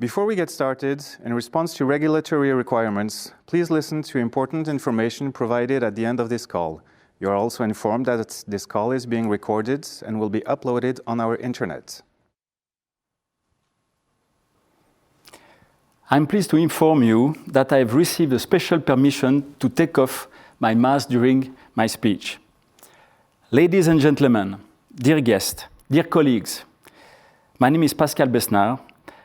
Before we get started, in response to regulatory requirements, please listen to important information provided at the end of this call. You are also informed that this call is being recorded and will be uploaded on our internet. I'm pleased to inform you that I have received a special permission to take off my mask during my speech. Ladies and gentlemen, dear guests, dear colleagues, my name is Pascal Besnard,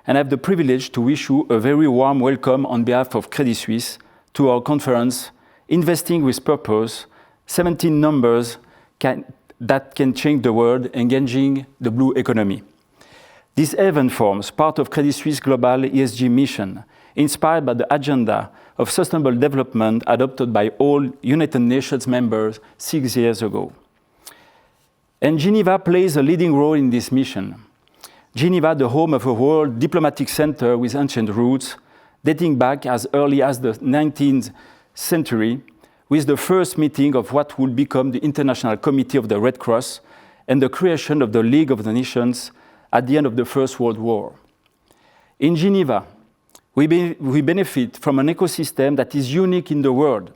and I have the privilege to wish you a very warm welcome on behalf of Credit Suisse to our conference, Investing with Purpose, 17 numbers that can change the world, engaging the blue economy. This event forms part of Credit Suisse Global ESG mission, inspired by the agenda of sustainable development adopted by all United Nations members 6 years ago. And Geneva plays a leading role in this mission. Geneva, the home of a world diplomatic center with ancient roots, dating back as early as the 19th century, with the first meeting of what would become the International Committee of the Red Cross and the creation of the League of the Nations at the end of the First World War. In Geneva, we benefit from an ecosystem that is unique in the world.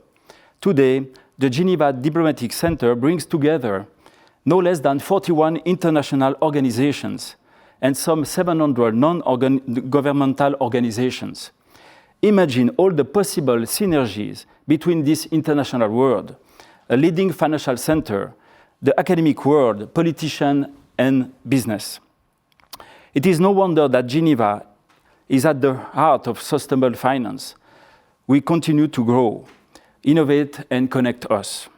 Today, the Geneva Diplomatic Center brings together no less than 41 international organizations and some 700 non-governmental organizations. Imagine all the possible synergies between this international world, a leading financial center, the academic world, politicians, and business. It is no wonder that Geneva is at the heart of sustainable finance. We continue to grow, innovate, and connect us.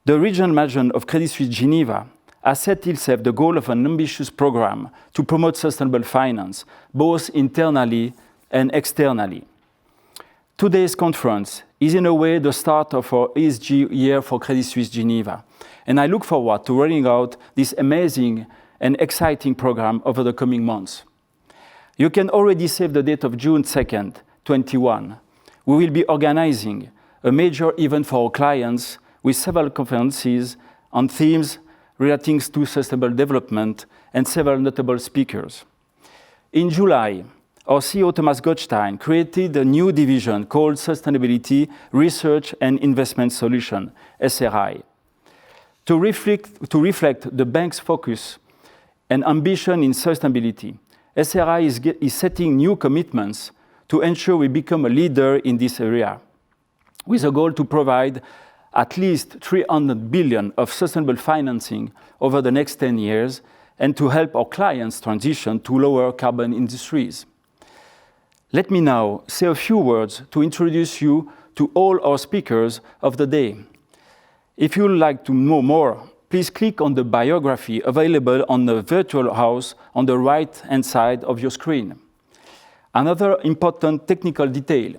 The regional management of Credit Suisse Geneva has set itself the goal of an ambitious program to promote sustainable finance, both internally and externally. Today's conference is in a way the start of our ESG year for Credit Suisse Geneva, and I look forward to rolling out this amazing and exciting program over the coming months. You can already save the date of June 2nd, 2021. We will be organizing a major event for our clients with several conferences on themes relating to sustainable development and several notable speakers. In July, our CEO Thomas Gottstein created a new division called Sustainability Research and Investment Solution, SRI. To reflect the bank's focus and ambition in sustainability, SRI is setting new commitments to ensure we become a leader in this area, with a goal to provide at least 300 billion of sustainable financing over the next 10 years and to help our clients transition to lower carbon industries. Let me now say a few words to introduce you to all our speakers of the day. If you would like to know more, please click on the biography available on the virtual house on the right-hand side of your screen. Another important technical detail.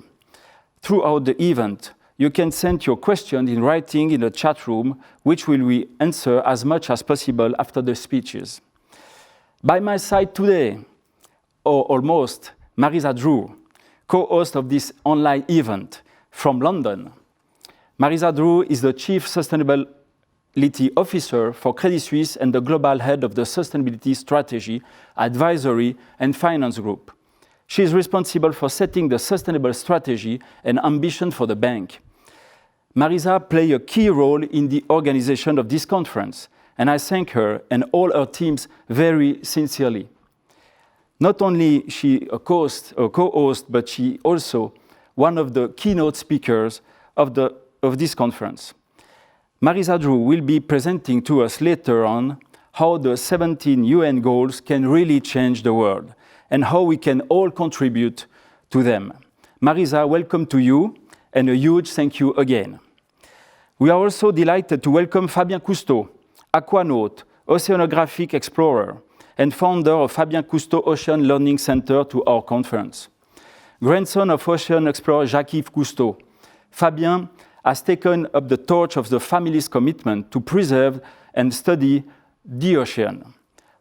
Throughout the event, you can send your questions in writing in the chat room, which we answer as much as possible after the speeches. By my side today, or almost, Marisa Drew, co-host of this online event from London. Marisa Drew is the Chief Sustainability Officer for Credit Suisse and the Global Head of the Sustainability Strategy, Advisory and Finance Group. She is responsible for setting the sustainable strategy and ambition for the bank. Marisa played a key role in the organization of this conference, and I thank her and all her teams very sincerely. Not only is she a co-host, but she also one of the keynote speakers of this conference. Marisa Drew will be presenting to us later on how the 17 UN goals can really change the world and how we can all contribute to them. Marisa, welcome to you, and a huge thank you again. We are also delighted to welcome Fabien Cousteau, aquanaut, oceanographic explorer, and founder of Fabien Cousteau Ocean Learning Center to our conference. Grandson of ocean explorer Jacques-Yves Cousteau, Fabien has taken up the torch of the family's commitment to preserve and study the ocean.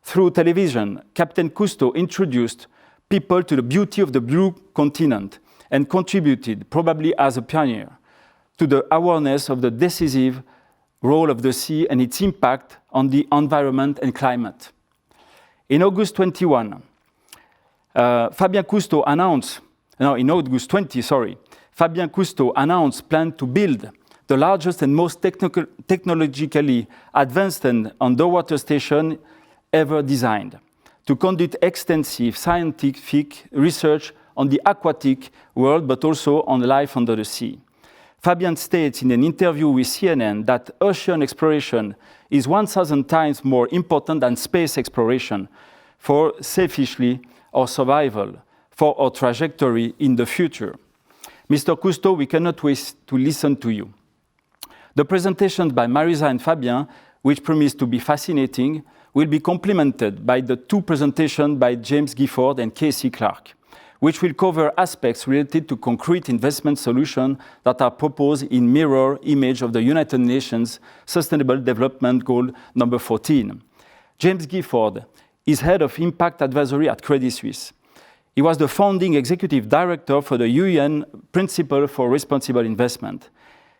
Through television, Captain Cousteau introduced people to the beauty of the blue continent and contributed, probably as a pioneer, to the awareness of the decisive role of the sea and its impact on the environment and climate. In August 21, Fabien Cousteau announced, in August 20, Fabien Cousteau announced plan to build the largest and most technologically advanced and underwater station ever designed to conduct extensive scientific research on the aquatic world, but also on life under the sea. Fabien states in an interview with CNN that ocean exploration is 1,000 times more important than space exploration for selfishly our survival, for our trajectory in the future. Mr. Cousteau, we cannot wait to listen to you. The presentations by Marisa and Fabien, which promise to be fascinating, will be complemented by the two presentations by James Gifford and Casey Clark, which will cover aspects related to concrete investment solutions that are proposed in mirror image of the United Nations Sustainable Development Goal number 14. James Gifford is head of impact advisory at Credit Suisse. He was the founding executive director for the UN Principle for Responsible Investment.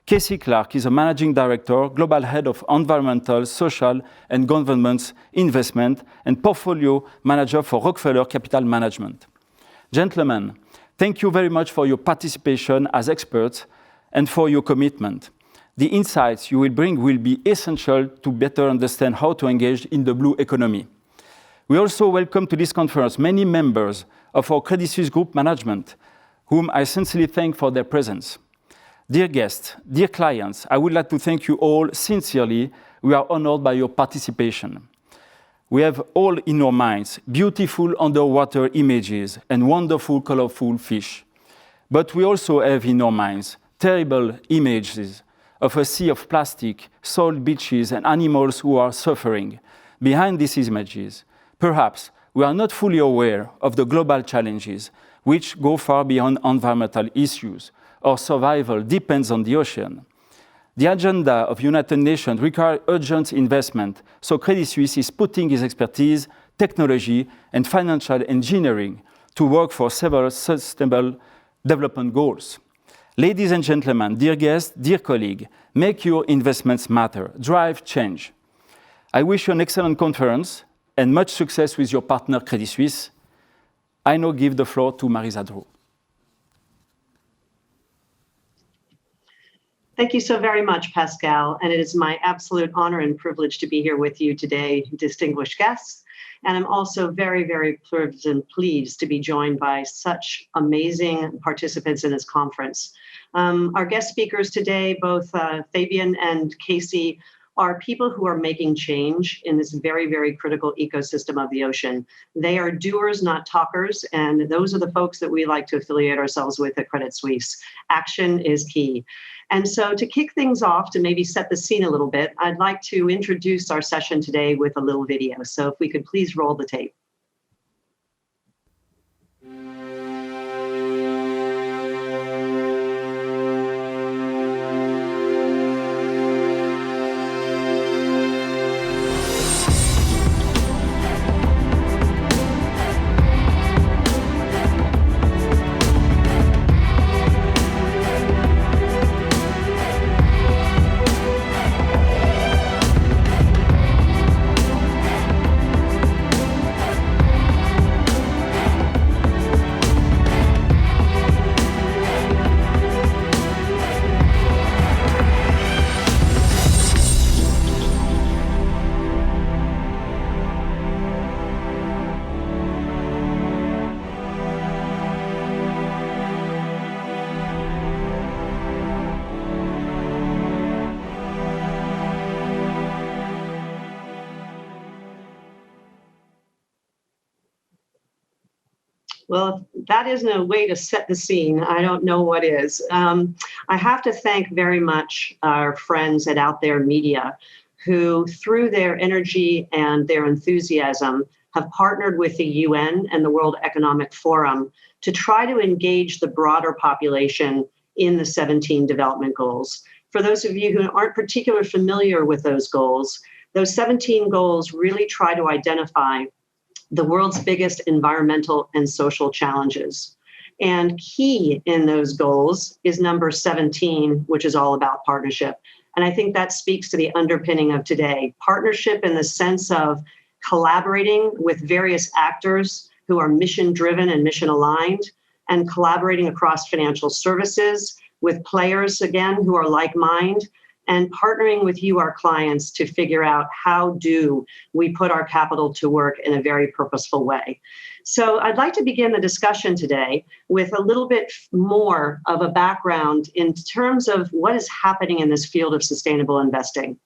Casey Clark is a managing director, global head of environmental, social, and governance investment, and portfolio manager for Rockefeller Capital Management. Gentlemen, thank you very much for your participation as experts and for your commitment. The insights you will bring will be essential to better understand how to engage in the blue economy. We also welcome to this conference many members of our Credit Suisse Group management, whom I sincerely thank for their presence. Dear guests, dear clients, I would like to thank you all sincerely. We are honored by your participation. We have all in our minds beautiful underwater images and wonderful, colorful fish. But we also have in our minds terrible images of a sea of plastic, soiled beaches, and animals who are suffering. Behind these images, perhaps we are not fully aware of the global challenges which go far beyond environmental issues. Our survival depends on the ocean. The agenda of United Nations requires urgent investment, so Credit Suisse is putting its expertise, technology, and financial engineering to work for several sustainable development goals. Ladies and gentlemen, dear guests, dear colleagues, make your investments matter, drive change. I wish you an excellent conference and much success with your partner, Credit Suisse. I now give the floor to Marisa Drew. Thank you so very much, Pascal, and it is my absolute honor and privilege to be here with you today, distinguished guests. And I'm also very, very privileged and pleased to be joined by such amazing participants in this conference. Our guest speakers today, both Fabien and Casey, are people who are making change in this very, very critical ecosystem of the ocean. They are doers, not talkers, and those are the folks that we like to affiliate ourselves with at Credit Suisse. Action is key. And so to kick things off, to maybe set the scene a little bit, I'd like to introduce our session today with a little video. So if we could please roll the tape. Well, if that isn't a way to set the scene, I don't know what is. I have to thank very much our friends at Out There Media, who through their energy and their enthusiasm have partnered with the UN and the World Economic Forum to try to engage the broader population in the 17 development goals. For those of you who aren't particularly familiar with those 17 goals really try to identify the world's biggest environmental and social challenges. And key in those goals is number 17, which is all about partnership. And I think that speaks to the underpinning of today. Partnership in the sense of collaborating with various actors who are mission driven and mission aligned, and collaborating across financial services with players, again, who are like mind, and partnering with you, our clients, to figure out how do we put our capital to work in a very purposeful way. So I'd like to begin the discussion today with a little bit more of a background in terms of what is happening in this field of sustainable investing.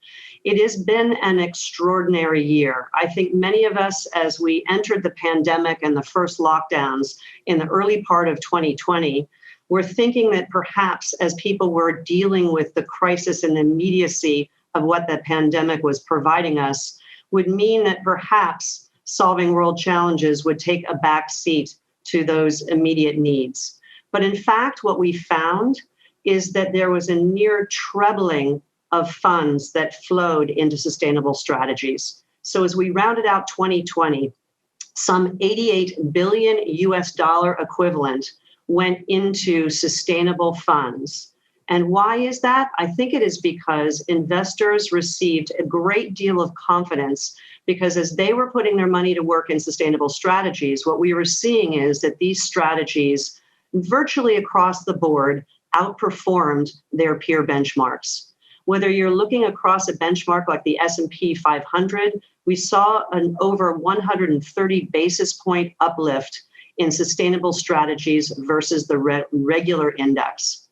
It has been an extraordinary year. I think many of us, as we entered the pandemic and the first lockdowns in the early part of 2020, were thinking that perhaps as people were dealing with the crisis and the immediacy of what the pandemic was providing us, would mean that perhaps solving world challenges would take a back seat to those immediate needs. But in fact, what we found is that there was a near trebling of funds that flowed into sustainable strategies. So as we rounded out 2020, some 88 billion US dollar equivalent went into sustainable funds. And why is that? I think it is because investors received a great deal of confidence, because as they were putting their money to work in sustainable strategies, what we were seeing is that these strategies virtually across the board outperformed their peer benchmarks. Whether you're looking across a benchmark like the S&P 500, we saw an over 130 basis point uplift in sustainable strategies versus the regular index.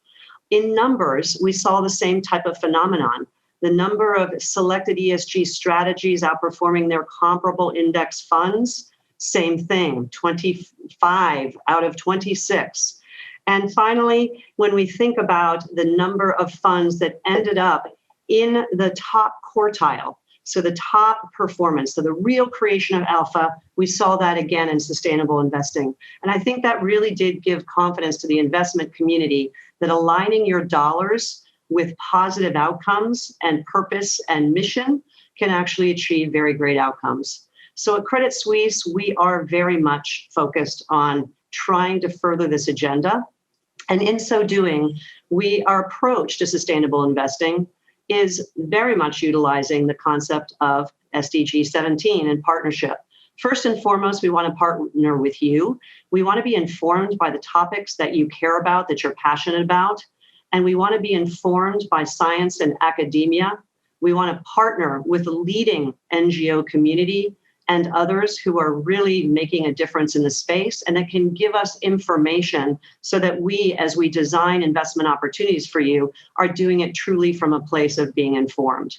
In numbers, we saw the same type of phenomenon. The number of selected ESG strategies outperforming their comparable index funds, same thing, 25 out of 26. And finally, when we think about the number of funds that ended up in the top quartile, so the top performance, so the real creation of alpha, we saw that again in sustainable investing. And I think that really did give confidence to the investment community that aligning your dollars with positive outcomes and purpose and mission can actually achieve very great outcomes. So at Credit Suisse, we are very much focused on trying to further this agenda. And in so doing, our approach to sustainable investing is very much utilizing the concept of SDG 17 in partnership. First and foremost, we want to partner with you. We want to be informed by the topics that you care about, that you're passionate about. And we want to be informed by science and academia. We want to partner with the leading NGO community and others who are really making a difference in the space, and that can give us information so that we, as we design investment opportunities for you, are doing it truly from a place of being informed.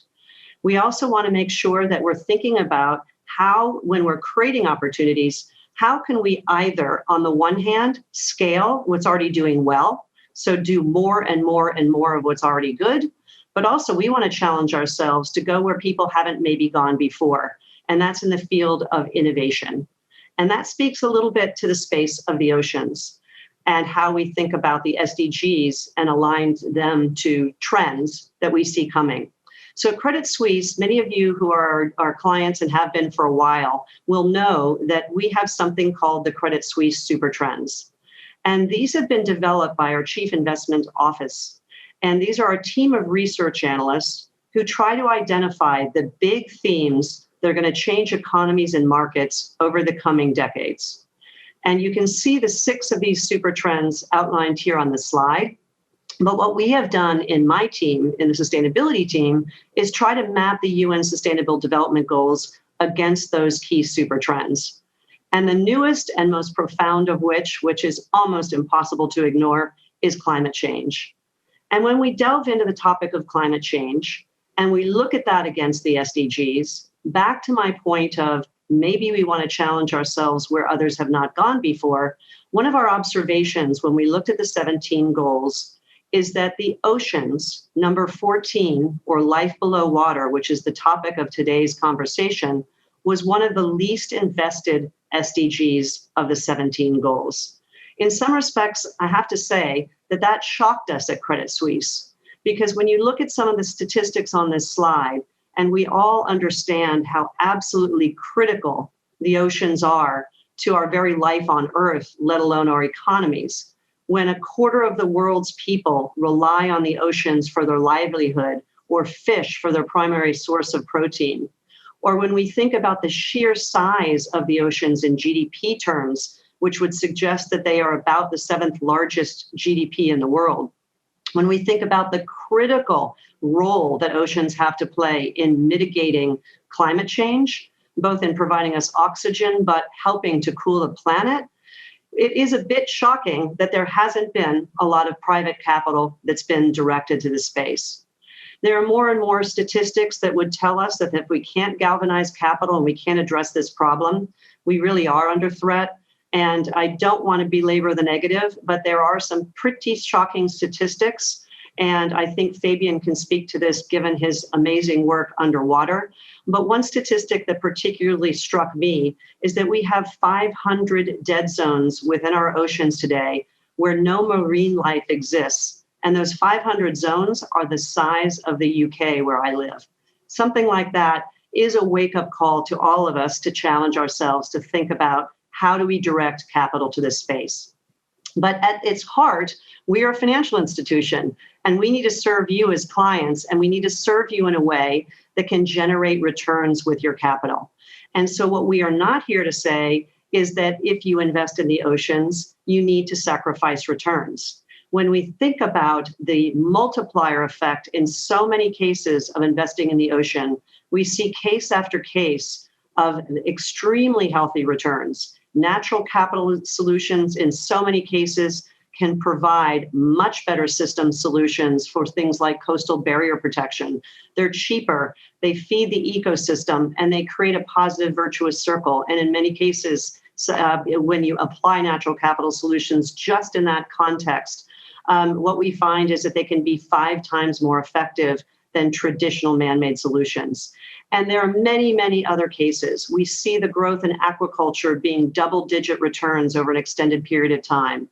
We also want to make sure that we're thinking about how, when we're creating opportunities, how can we either, on the one hand, scale what's already doing well, so do more and more and more of what's already good, but also we want to challenge ourselves to go where people haven't maybe gone before. And that's in the field of innovation. And that speaks a little bit to the space of the oceans and how we think about the SDGs and align them to trends that we see coming. So at Credit Suisse, many of you who are our clients and have been for a while will know that we have something called the Credit Suisse Super Trends. And these have been developed by our Chief Investment Office. And these are a team of research analysts who try to identify the big themes that are going to change economies and markets over the coming decades. And you can see the 6 of these super trends outlined here on the slide. But what we have done in my team, in the sustainability team, is try to map the UN Sustainable Development Goals against those key super trends. And the newest and most profound of which is almost impossible to ignore, is climate change. And when we delve into the topic of climate change, and we look at that against the SDGs, back to my point of maybe we want to challenge ourselves where others have not gone before, one of our observations when we looked at the 17 goals is that the oceans, number 14, or life below water, which is the topic of today's conversation, was one of the least invested SDGs of the 17 goals. In some respects, I have to say that shocked us at Credit Suisse, because when you look at some of the statistics on this slide, and we all understand how absolutely critical the oceans are to our very life on Earth, let alone our economies. When a quarter of the world's people rely on the oceans for their livelihood or fish for their primary source of protein, or when we think about the sheer size of the oceans in GDP terms, which would suggest that they are about the 7th largest GDP in the world, when we think about the critical role that oceans have to play in mitigating climate change, both in providing us oxygen, but helping to cool the planet, it is a bit shocking that there hasn't been a lot of private capital that's been directed to the space. There are more and more statistics that would tell us that if we can't galvanize capital and we can't address this problem, we really are under threat. And I don't want to belabor the negative, but there are some pretty shocking statistics. And I think Fabian can speak to this given his amazing work underwater. But one statistic that particularly struck me is that we have 500 dead zones within our oceans today where no marine life exists. And those 500 zones are the size of the UK where I live. Something like that is a wake-up call to all of us to challenge ourselves to think about how do we direct capital to this space. But at its heart, we are a financial institution, and we need to serve you as clients, and we need to serve you in a way that can generate returns with your capital. And so what we are not here to say is that if you invest in the oceans, you need to sacrifice returns. When we think about the multiplier effect in so many cases of investing in the ocean, we see case after case of extremely healthy returns. Natural capital solutions in so many cases can provide much better system solutions for things like coastal barrier protection. They're cheaper, they feed the ecosystem, and they create a positive virtuous circle. And in many cases, when you apply natural capital solutions just in that context, what we find is that they can be 5 times more effective than traditional man-made solutions. And there are many, many other cases. We see the growth in aquaculture being double-digit returns over an extended period of time.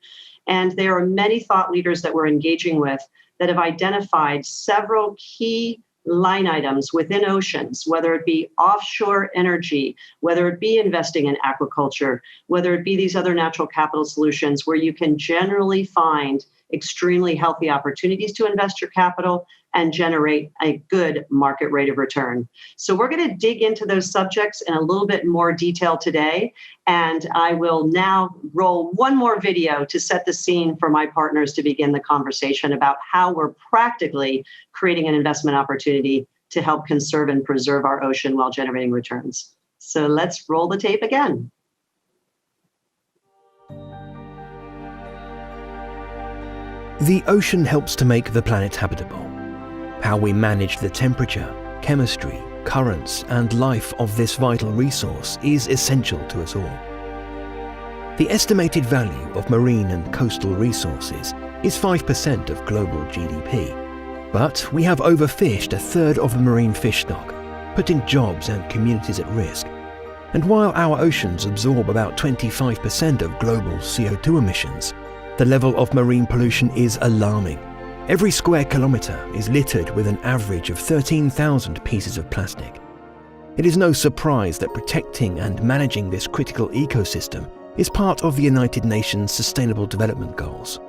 And there are many thought leaders that we're engaging with that have identified several key line items within oceans, whether it be offshore energy, whether it be investing in aquaculture, whether it be these other natural capital solutions where you can generally find extremely healthy opportunities to invest your capital and generate a good market rate of return. So we're going to dig into those subjects in a little bit more detail today. And I will now roll one more video to set the scene for my partners to begin the conversation about how we're practically creating an investment opportunity to help conserve and preserve our ocean while generating returns. So let's roll the tape again. The ocean helps to make the planet habitable. How we manage the temperature, chemistry, currents, and life of this vital resource is essential to us all. The estimated value of marine and coastal resources is 5% of global GDP, but we have overfished a third of the marine fish stock, putting jobs and communities at risk. And while our oceans absorb about 25% of global CO2 emissions, the level of marine pollution is alarming. Every square kilometre is littered with an average of 13,000 pieces of plastic. It is no surprise that protecting and managing this critical ecosystem is part of the United Nations Sustainable Development Goals.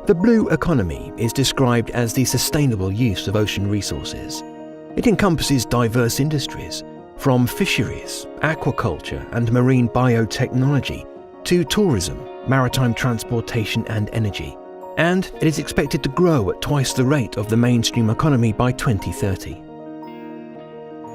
The blue economy is described as the sustainable use of ocean resources. It encompasses diverse industries, from fisheries, aquaculture, and marine biotechnology to tourism, maritime transportation and energy, and it is expected to grow at twice the rate of the mainstream economy by 2030.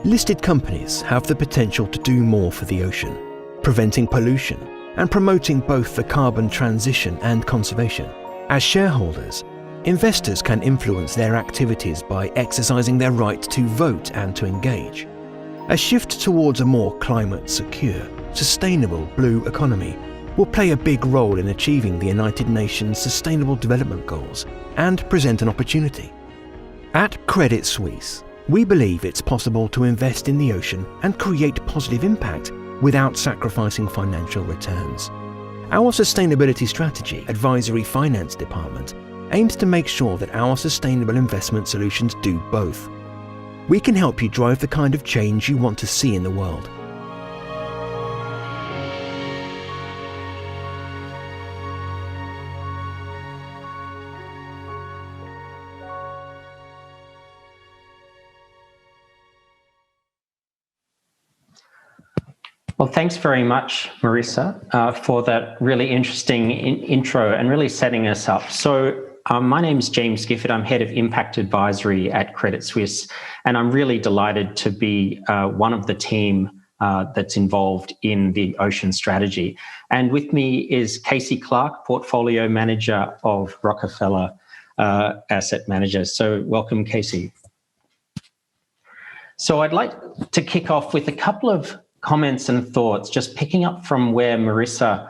Listed companies have the potential to do more for the ocean, preventing pollution and promoting both the carbon transition and conservation. As shareholders, investors can influence their activities by exercising their right to vote and to engage. A shift towards a more climate-secure, sustainable blue economy will play a big role in achieving the United Nations Sustainable Development Goals and present an opportunity. At Credit Suisse, we believe it's possible to invest in the ocean and create positive impact without sacrificing financial returns. Our Sustainability Strategy Advisory Finance Department aims to make sure that our sustainable investment solutions do both. We can help you drive the kind of change you want to see in the world. Well, thanks very much, Marissa, for that really interesting intro and really setting us up. So my name is James Gifford. I'm Head of Impact Advisory at Credit Suisse, and I'm really delighted to be one of the team that's involved in the Ocean Strategy. And with me is Casey Clark, Portfolio Manager of Rockefeller Asset Managers. So welcome, Casey. So I'd like to kick off with a couple of comments and thoughts, just picking up from where Marissa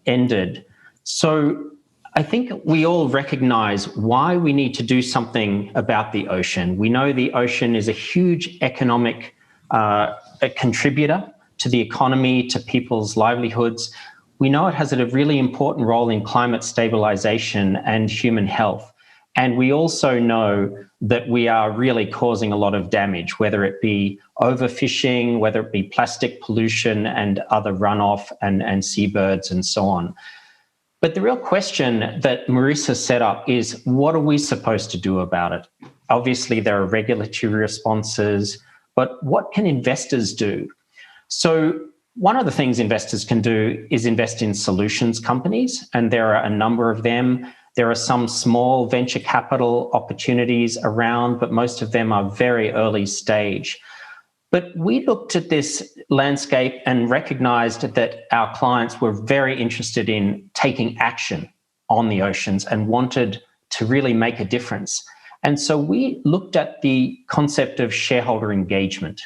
ended. So I think we all recognize why we need to do something about the ocean. We know the ocean is a huge economic contributor to the economy, to people's livelihoods. We know it has a really important role in climate stabilization and human health. And we also know that we are really causing a lot of damage, whether it be overfishing, whether it be plastic pollution and other runoff and seabirds and so on. But the real question that Marissa set up is, what are we supposed to do about it? Obviously, there are regulatory responses, but what can investors do? So one of the things investors can do is invest in solutions companies, and there are a number of them. There are some small venture capital opportunities around, but most of them are very early stage. But we looked at this landscape and recognized that our clients were very interested in taking action on the oceans and wanted to really make a difference. And so we looked at the concept of shareholder engagement.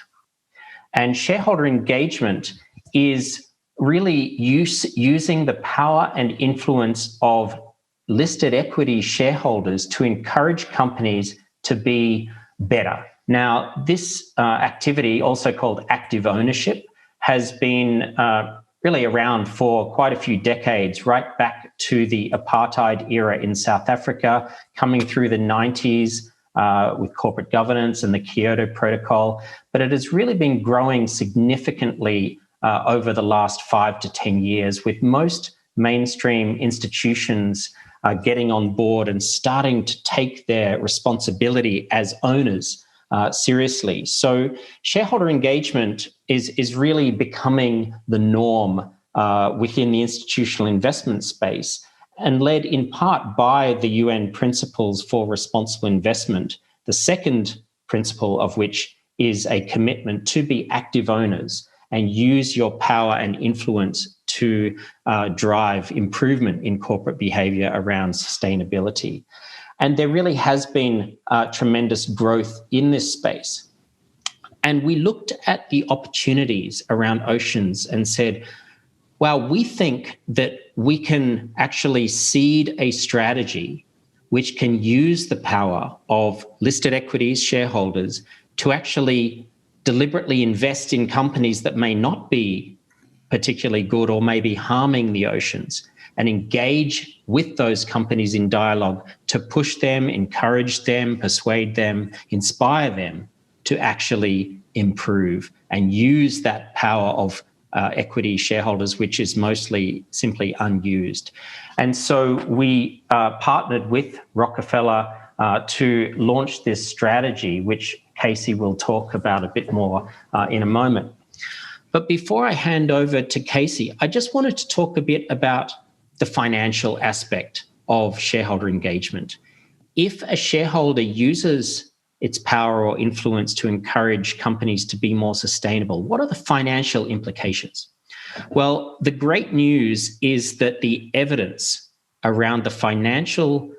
And shareholder engagement is really using the power and influence of listed equity shareholders to encourage companies to be better. Now, this activity, also called active ownership, has been really around for quite a few decades, right back to the apartheid era in South Africa, coming through the 90s with corporate governance and the Kyoto Protocol. But it has really been growing significantly over the last 5 to 10 years, with most mainstream institutions getting on board and starting to take their responsibility as owners seriously. So shareholder engagement is really becoming the norm within the institutional investment space, and led in part by the UN Principles for Responsible Investment, the second principle of which is a commitment to be active owners and use your power and influence to drive improvement in corporate behavior around sustainability. And there really has been tremendous growth in this space. And we looked at the opportunities around oceans and said, well, we think that we can actually seed a strategy which can use the power of listed equities shareholders to actually deliberately invest in companies that may not be particularly good or may be harming the oceans, and engage with those companies in dialogue to push them, encourage them, persuade them, inspire them to actually improve and use that power of equity shareholders, which is mostly simply unused. And so we partnered with Rockefeller to launch this strategy, which Casey will talk about a bit more in a moment. But before I hand over to Casey, I just wanted to talk a bit about the financial aspect of shareholder engagement. If a shareholder uses its power or influence to encourage companies to be more sustainable, what are the financial implications? Well, the great news is that the evidence around the financial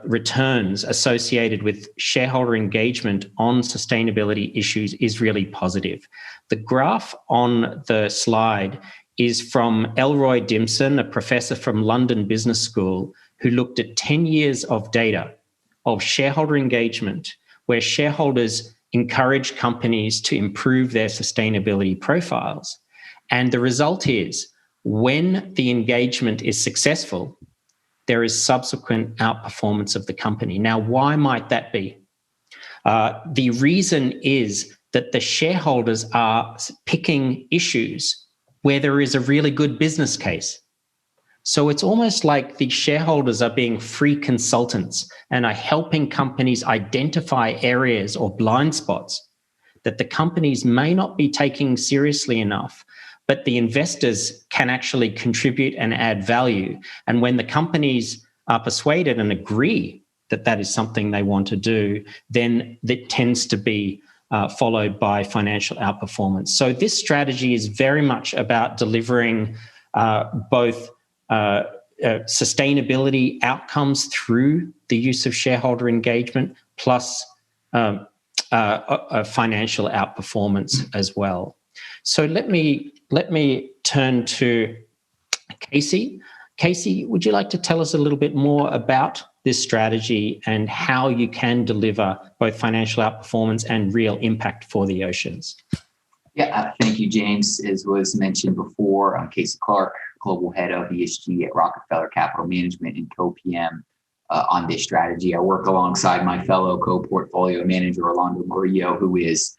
returns associated with shareholder engagement on sustainability issues is really positive. The graph on the slide is from Elroy Dimson, a professor from London Business School, who looked at 10 years of data of shareholder engagement, where shareholders encourage companies to improve their sustainability profiles. And the result is, when the engagement is successful, there is subsequent outperformance of the company. Now, why might that be? The reason is that the shareholders are picking issues where there is a really good business case. So it's almost like the shareholders are being free consultants and are helping companies identify areas or blind spots that the companies may not be taking seriously enough, but the investors can actually contribute and add value. And when the companies are persuaded and agree that that is something they want to do, then that tends to be followed by financial outperformance. So this strategy is very much about delivering both sustainability outcomes through the use of shareholder engagement, plus a financial outperformance as well. So let me turn to Casey. Casey, would you like to tell us a little bit more about this strategy and how you can deliver both financial outperformance and real impact for the oceans? Yeah, thank you, James. As was mentioned before, I'm Casey Clark, Global Head of ESG at Rockefeller Capital Management and co-PM on this strategy. I work alongside my fellow co-portfolio manager, Orlando Murillo, who is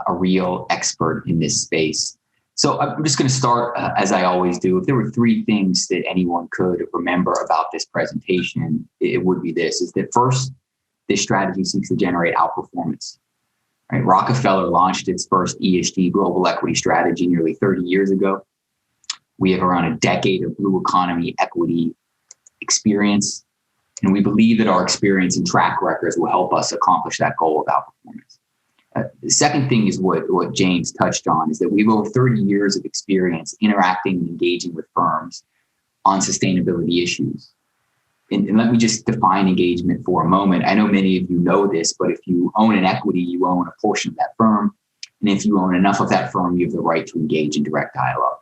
a real expert in this space. So I'm just going to start, as I always do. If there were three things that anyone could remember about this presentation, it would be this, is that first, this strategy seeks to generate outperformance. Right? Rockefeller launched its first ESG global equity strategy nearly 30 years ago. We have around a decade of blue economy equity experience, and we believe that our experience and track records will help us accomplish that goal of outperformance. The second thing is what James touched on, is that we have over 30 years of experience interacting and engaging with firms on sustainability issues. And let me just define engagement for a moment. I know many of you know this, but if you own an equity, you own a portion of that firm. And if you own enough of that firm, you have the right to engage in direct dialogue.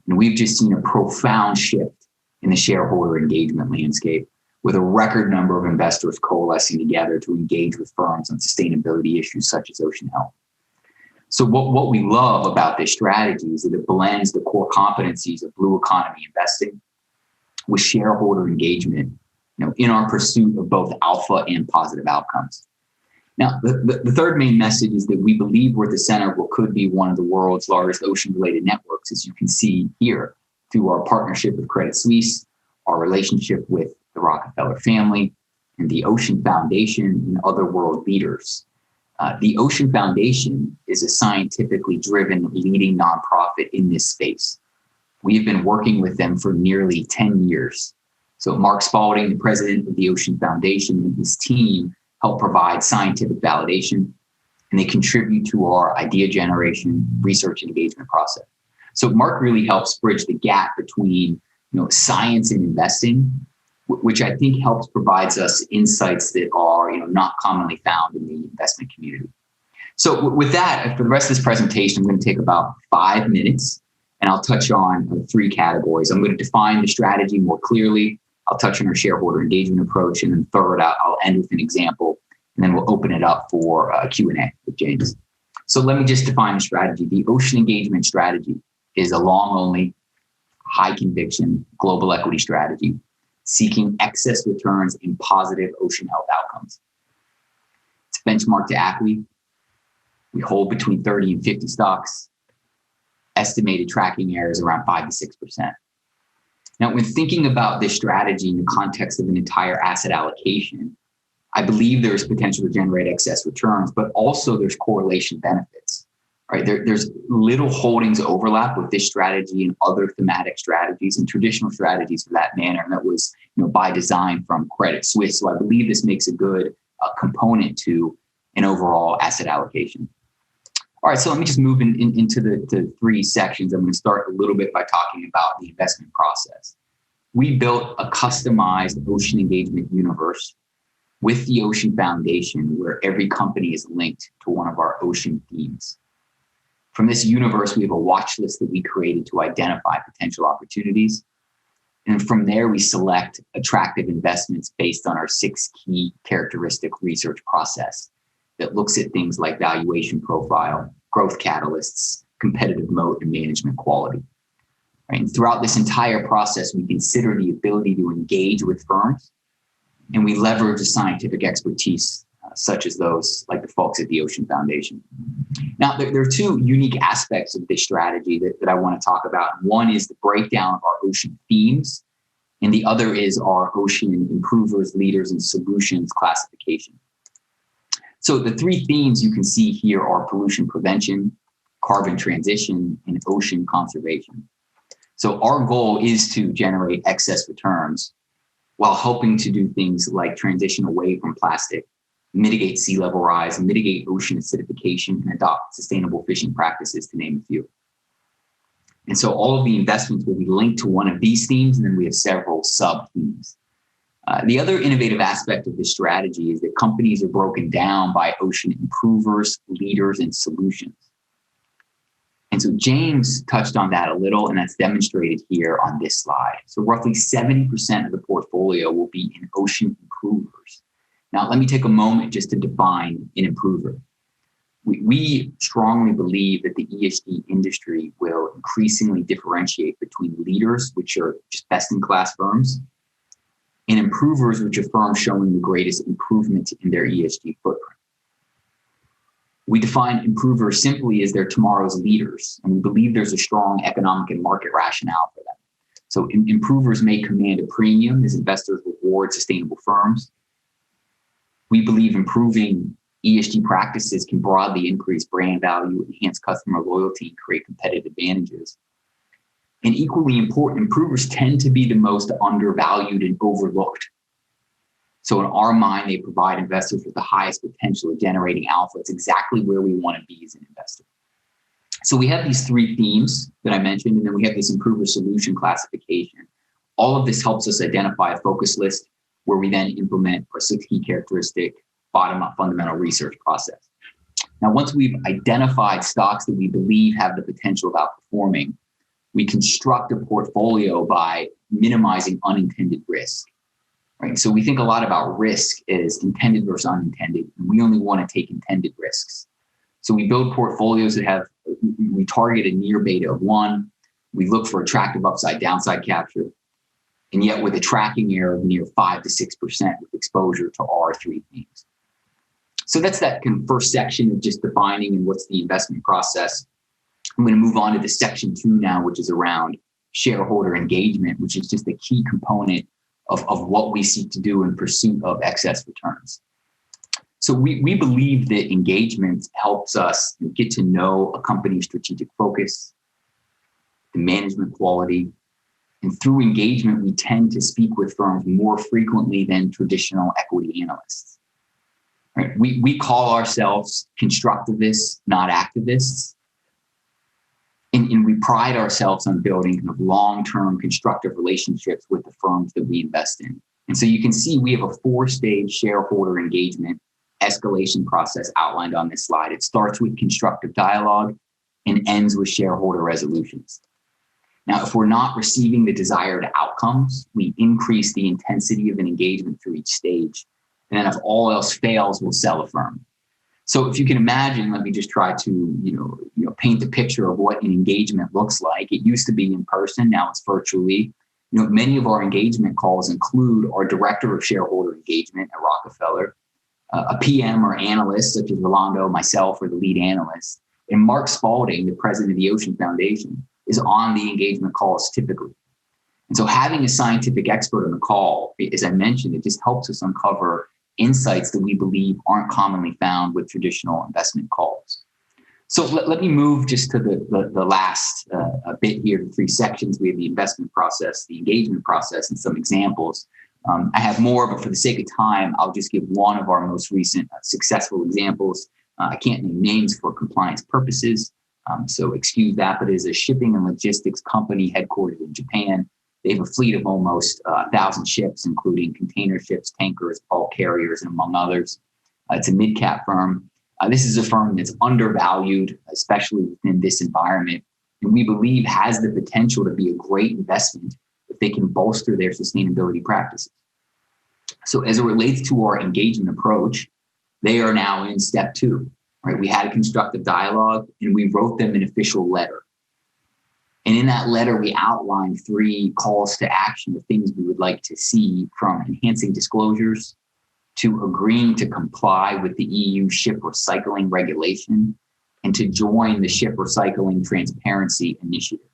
And we've just seen a profound shift in the shareholder engagement landscape, with a record number of investors coalescing together to engage with firms on sustainability issues such as ocean health. So what we love about this strategy is that it blends the core competencies of blue economy investing with shareholder engagement, in our pursuit of both alpha and positive outcomes. Now, the third main message is that we believe we're at the center of what could be one of the world's largest ocean-related networks, as you can see here, through our partnership with Credit Suisse, our relationship with the Rockefeller family, and the Ocean Foundation and other world leaders. The Ocean Foundation is a scientifically driven leading nonprofit in this space. We have been working with them for nearly 10 years. So Mark Spalding, the president of the Ocean Foundation, and his team help provide scientific validation, and they contribute to our idea generation, research, and engagement process. So Mark really helps bridge the gap between science and investing, which I think helps provides us insights that are not commonly found in the investment community. So with that, for the rest of this presentation, I'm going to take about 5 minutes, and I'll touch on three categories. I'm going to define the strategy more clearly. I'll touch on our shareholder engagement approach, and then third, I'll end with an example, and then we'll open it up for Q&A with James. So let me just define the strategy. The ocean engagement strategy is a long-only, high-conviction global equity strategy seeking excess returns and positive ocean health outcomes. It's benchmarked to ACWI. We hold between 30 and 50 stocks. Estimated tracking error is around 5 to 6%. Now, when thinking about this strategy in the context of an entire asset allocation, I believe there's potential to generate excess returns, but also there's correlation benefits. Right? There's little holdings overlap with this strategy and other thematic strategies and traditional strategies for that matter. And that was, by design from Credit Suisse. So I believe this makes a good component to an overall asset allocation. All right, so let me just move into the three sections. I'm going to start a little bit by talking about the investment process. We built a customized ocean engagement universe with the Ocean Foundation, where every company is linked to one of our ocean themes. From this universe, we have a watch list that we created to identify potential opportunities. And from there, we select attractive investments based on our 6 key characteristic research process that looks at things like valuation profile, growth catalysts, competitive moat, and management quality. Right? And throughout this entire process, we consider the ability to engage with firms, and we leverage the scientific expertise such as those like the folks at the Ocean Foundation. Now, there are 2 unique aspects of this strategy that I want to talk about. One is the breakdown of our ocean themes, and the other is our ocean improvers, leaders, and solutions classification. So the 3 themes you can see here are pollution prevention, carbon transition, and ocean conservation. So our goal is to generate excess returns while helping to do things like transition away from plastic, mitigate sea level rise, mitigate ocean acidification, and adopt sustainable fishing practices, to name a few. And so all of the investments will be linked to one of these themes, and then we have several sub-themes. The other innovative aspect of this strategy is that companies are broken down by ocean improvers, leaders, and solutions. And so James touched on that a little, and that's demonstrated here on this slide. So roughly 70% of the portfolio will be in ocean improvers. Now, let me take a moment just to define an improver. We strongly believe that the ESG industry will increasingly differentiate between leaders, which are just best-in-class firms, and improvers, which are firms showing the greatest improvement in their ESG footprint. We define improvers simply as they're tomorrow's leaders, and we believe there's a strong economic and market rationale for them. So improvers may command a premium as investors reward sustainable firms. We believe improving ESG practices can broadly increase brand value, enhance customer loyalty, and create competitive advantages. And equally important, improvers tend to be the most undervalued and overlooked. So in our mind, they provide investors with the highest potential of generating alpha. It's exactly where we want to be as an investor. So we have these three themes that I mentioned, and then we have this improver solution classification. All of this helps us identify a focus list where we then implement our 6 key characteristic bottom-up fundamental research process. Now, once we've identified stocks that we believe have the potential of outperforming, we construct a portfolio by minimizing unintended risk. Right? So we think a lot about risk as intended versus unintended, and we only want to take intended risks. So we build portfolios that we target a near beta of 1, we look for attractive upside downside capture, and yet with a tracking error of near 5 to 6% with exposure to our 3 themes. So that's that kind of first section of just defining and what's the investment process. I'm going to move on to the section 2 now, which is around shareholder engagement, which is just a key component of what we seek to do in pursuit of excess returns. So we believe that engagement helps us get to know a company's strategic focus, the management quality, and through engagement, we tend to speak with firms more frequently than traditional equity analysts. Right? We call ourselves constructivists, not activists. And we pride ourselves on building kind of long-term constructive relationships with the firms that we invest in. And so you can see we have a 4-stage shareholder engagement escalation process outlined on this slide. It starts with constructive dialogue and ends with shareholder resolutions. Now, if we're not receiving the desired outcomes, we increase the intensity of an engagement through each stage. And then if all else fails, we'll sell a firm. So if you can imagine, let me just try to paint the picture of what an engagement looks like. It used to be in person, now it's virtually. Many of our engagement calls include our director of shareholder engagement at Rockefeller, a PM or analyst such as Rolando, myself, or the lead analyst, and Mark Spalding, the president of the Ocean Foundation, is on the engagement calls typically. And so having a scientific expert on the call, as I mentioned, it just helps us uncover insights that we believe aren't commonly found with traditional investment calls. So let me move just to the last bit here, the 3 sections. We have the investment process, the engagement process, and some examples. I have more, but for the sake of time, I'll just give one of our most recent successful examples. I can't name names for compliance purposes, so excuse that, but it is a shipping and logistics company headquartered in Japan. They have a fleet of almost 1,000 ships, including container ships, tankers, bulk carriers, and among others. It's a mid-cap firm. This is a firm that's undervalued, especially within this environment, and we believe has the potential to be a great investment if they can bolster their sustainability practices. So as it relates to our engagement approach, they are now in step 2. Right? We had a constructive dialogue, and we wrote them an official letter. And in that letter, we outlined 3 calls to action of things we would like to see, from enhancing disclosures to agreeing to comply with the EU ship recycling regulation and to join the Ship Recycling Transparency Initiative.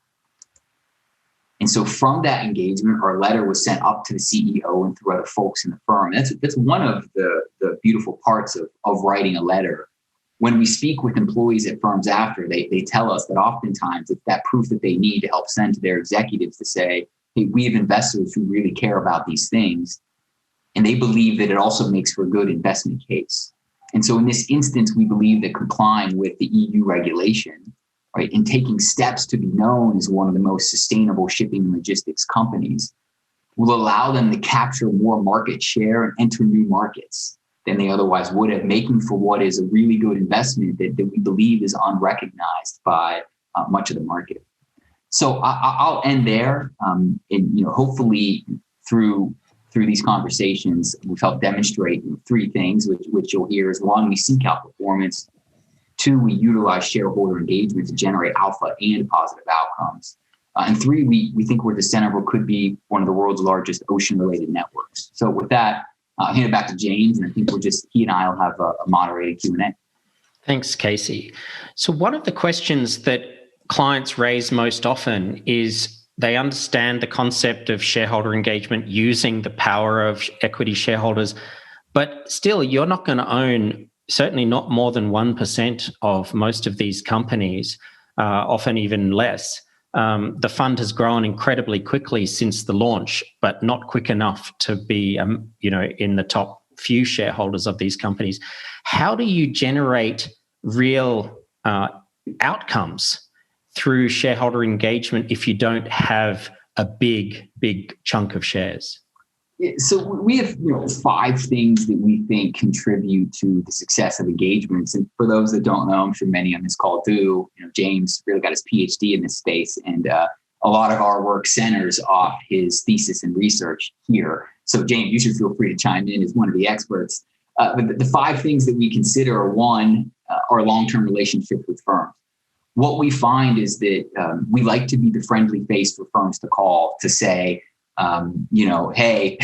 And so from that engagement, our letter was sent up to the CEO and through other folks in the firm. That's one of the beautiful parts of writing a letter, when we speak with employees at firms after, they tell us that oftentimes it's that proof that they need to help send to their executives to say, hey, we have investors who really care about these things. And they believe that it also makes for a good investment case. And so in this instance, we believe that complying with the EU regulation, right, and taking steps to be known as one of the most sustainable shipping and logistics companies will allow them to capture more market share and enter new markets than they otherwise would have, making for what is a really good investment that we believe is unrecognized by much of the market. So I'll end there. And hopefully through these conversations, we've helped demonstrate three things, which you'll hear is: one, we seek out performance; two, we utilize shareholder engagement to generate alpha and positive outcomes; and three, we think we're the center of what could be one of the world's largest ocean-related networks. So with that, I'll hand it back to James, and I think he and I will have a moderated Q&A. Thanks, Casey. So one of the questions that clients raise most often is they understand the concept of shareholder engagement using the power of equity shareholders, but still you're not going to own, certainly not more than 1% of most of these companies, often even less. The fund has grown incredibly quickly since the launch, but not quick enough to be, in the top few shareholders of these companies. How do you generate real outcomes through shareholder engagement if you don't have a big chunk of shares? So we have 5 things that we think contribute to the success of engagements. And for those that don't know, I'm sure many on this call do, James really got his PhD in this space, and a lot of our work centers off his thesis and research here. So James, you should feel free to chime in as one of the experts. But the 5 things that we consider are: one, our long-term relationship with firms. What we find is that we like to be the friendly face for firms to call to say, hey,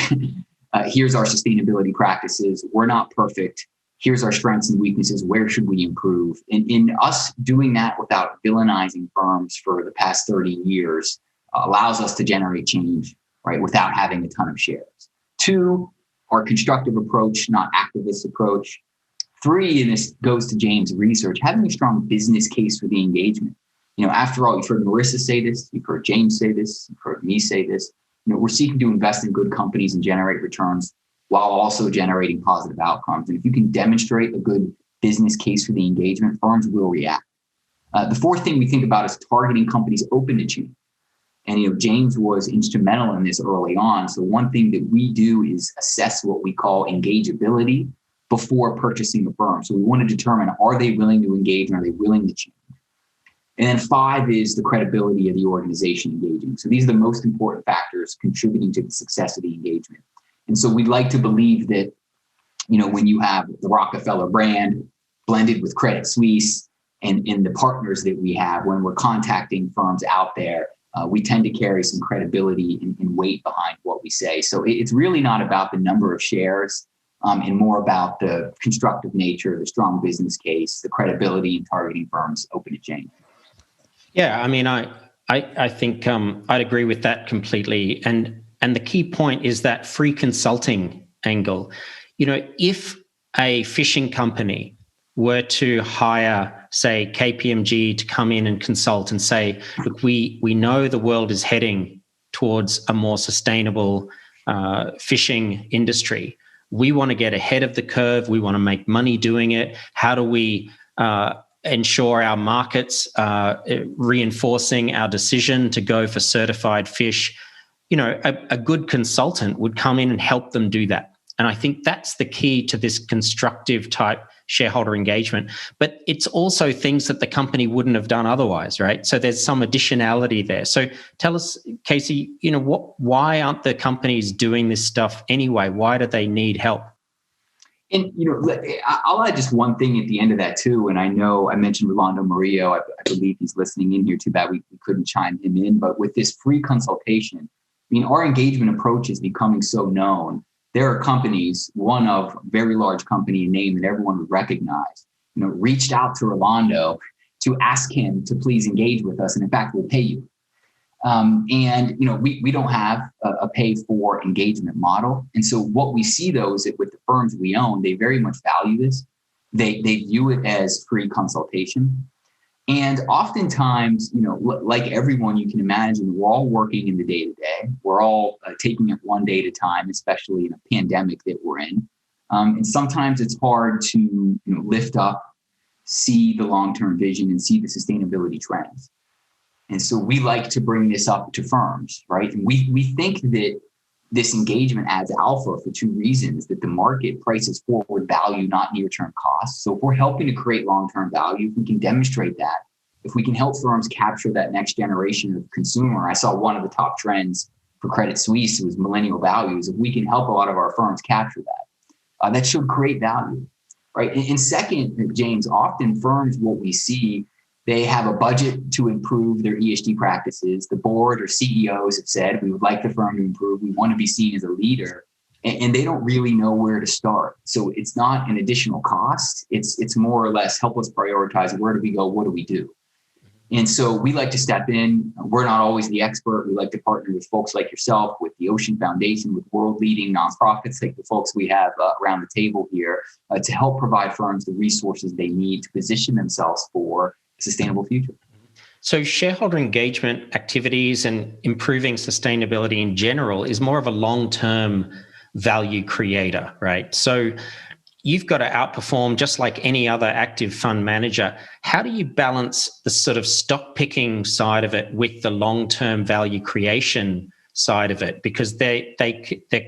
here's our sustainability practices. We're not perfect. Here's our strengths and weaknesses. Where should we improve? And in us doing that without villainizing firms for the past 30 years allows us to generate change, right, without having a ton of shares. 2, our constructive approach, not activist approach. 3, and this goes to James' research, having a strong business case for the engagement. After all, you've heard Marissa say this, you've heard James say this, you've heard me say this. We're seeking to invest in good companies and generate returns while also generating positive outcomes. And if you can demonstrate a good business case for the engagement, firms will react. The 4th thing we think about is targeting companies open to change. And James was instrumental in this early on. So one thing that we do is assess what we call engageability before purchasing a firm. So we want to determine, are they willing to engage and are they willing to change? And then 5 is the credibility of the organization engaging. So these are the most important factors contributing to the success of the engagement. And so we'd like to believe that, when you have the Rockefeller brand blended with Credit Suisse and the partners that we have, when we're contacting firms out there, we tend to carry some credibility and weight behind what we say. So it's really not about the number of shares, and more about the constructive nature, the strong business case, the credibility in targeting firms open to change. Yeah, I mean, I think I'd agree with that completely. And the key point is that free consulting angle. If a fishing company were to hire, say, KPMG to come in and consult and say, look, we know the world is heading towards a more sustainable fishing industry. We want to get ahead of the curve. We want to make money doing it. How do we ensure our markets reinforcing our decision to go for certified fish? A good consultant would come in and help them do that. And I think that's the key to this constructive type shareholder engagement. But it's also things that the company wouldn't have done otherwise, right? So there's some additionality there. So tell us, Casey, why aren't the companies doing this stuff anyway? Why do they need help? And, I'll add just one thing at the end of that too. And I know I mentioned Rolando Murillo. I believe he's listening in here. Too bad we couldn't chime him in. But with this free consultation, our engagement approach is becoming so known. There are companies, one of very large company name that everyone would recognize, reached out to Rolando to ask him to please engage with us. And in fact, we'll pay you. We don't have a pay for engagement model. And so what we see though is that with the firms we own, they very much value this. They view it as free consultation. And oftentimes, like everyone you can imagine, we're all working in the day-to-day. We're all taking it one day at a time, especially in a pandemic that we're in. And sometimes it's hard to lift up, see the long-term vision, and see the sustainability trends. And so we like to bring this up to firms, right? And we think that this engagement adds alpha for two reasons: that the market prices forward value, not near-term costs. So if we're helping to create long-term value, if we can demonstrate that, if we can help firms capture that next generation of consumer. I saw one of the top trends for Credit Suisse was millennial values. If we can help a lot of our firms capture that, that should create value, right? And second, James, often firms, what we see, they have a budget to improve their ESG practices. The board or CEOs have said, we would like the firm to improve. We want to be seen as a leader. And they don't really know where to start. So it's not an additional cost. It's more or less help us prioritize. Where do we go? What do we do? And so we like to step in. We're not always the expert. We like to partner with folks like yourself, with the Ocean Foundation, with world-leading nonprofits like the folks we have around the table here to help provide firms the resources they need to position themselves for sustainable future. So shareholder engagement activities and improving sustainability in general is more of a long-term value creator, right? So you've got to outperform just like any other active fund manager. How do you balance the sort of stock picking side of it with the long-term value creation side of it? Because they're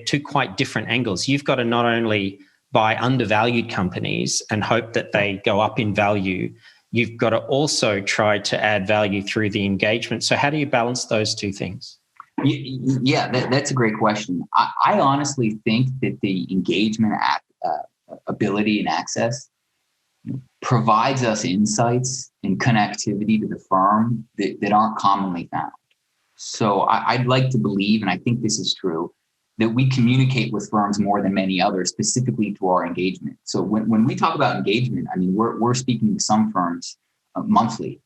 two quite different angles. You've got to not only buy undervalued companies and hope that they go up in value, you've got to also try to add value through the engagement. So how do you balance those two things? Yeah, that's a great question. I honestly think that the engagement ability and access provides us insights and connectivity to the firm that aren't commonly found. So I'd like to believe, and I think this is true, that we communicate with firms more than many others, specifically through our engagement. So when we talk about engagement, I mean, we're speaking to some firms monthly.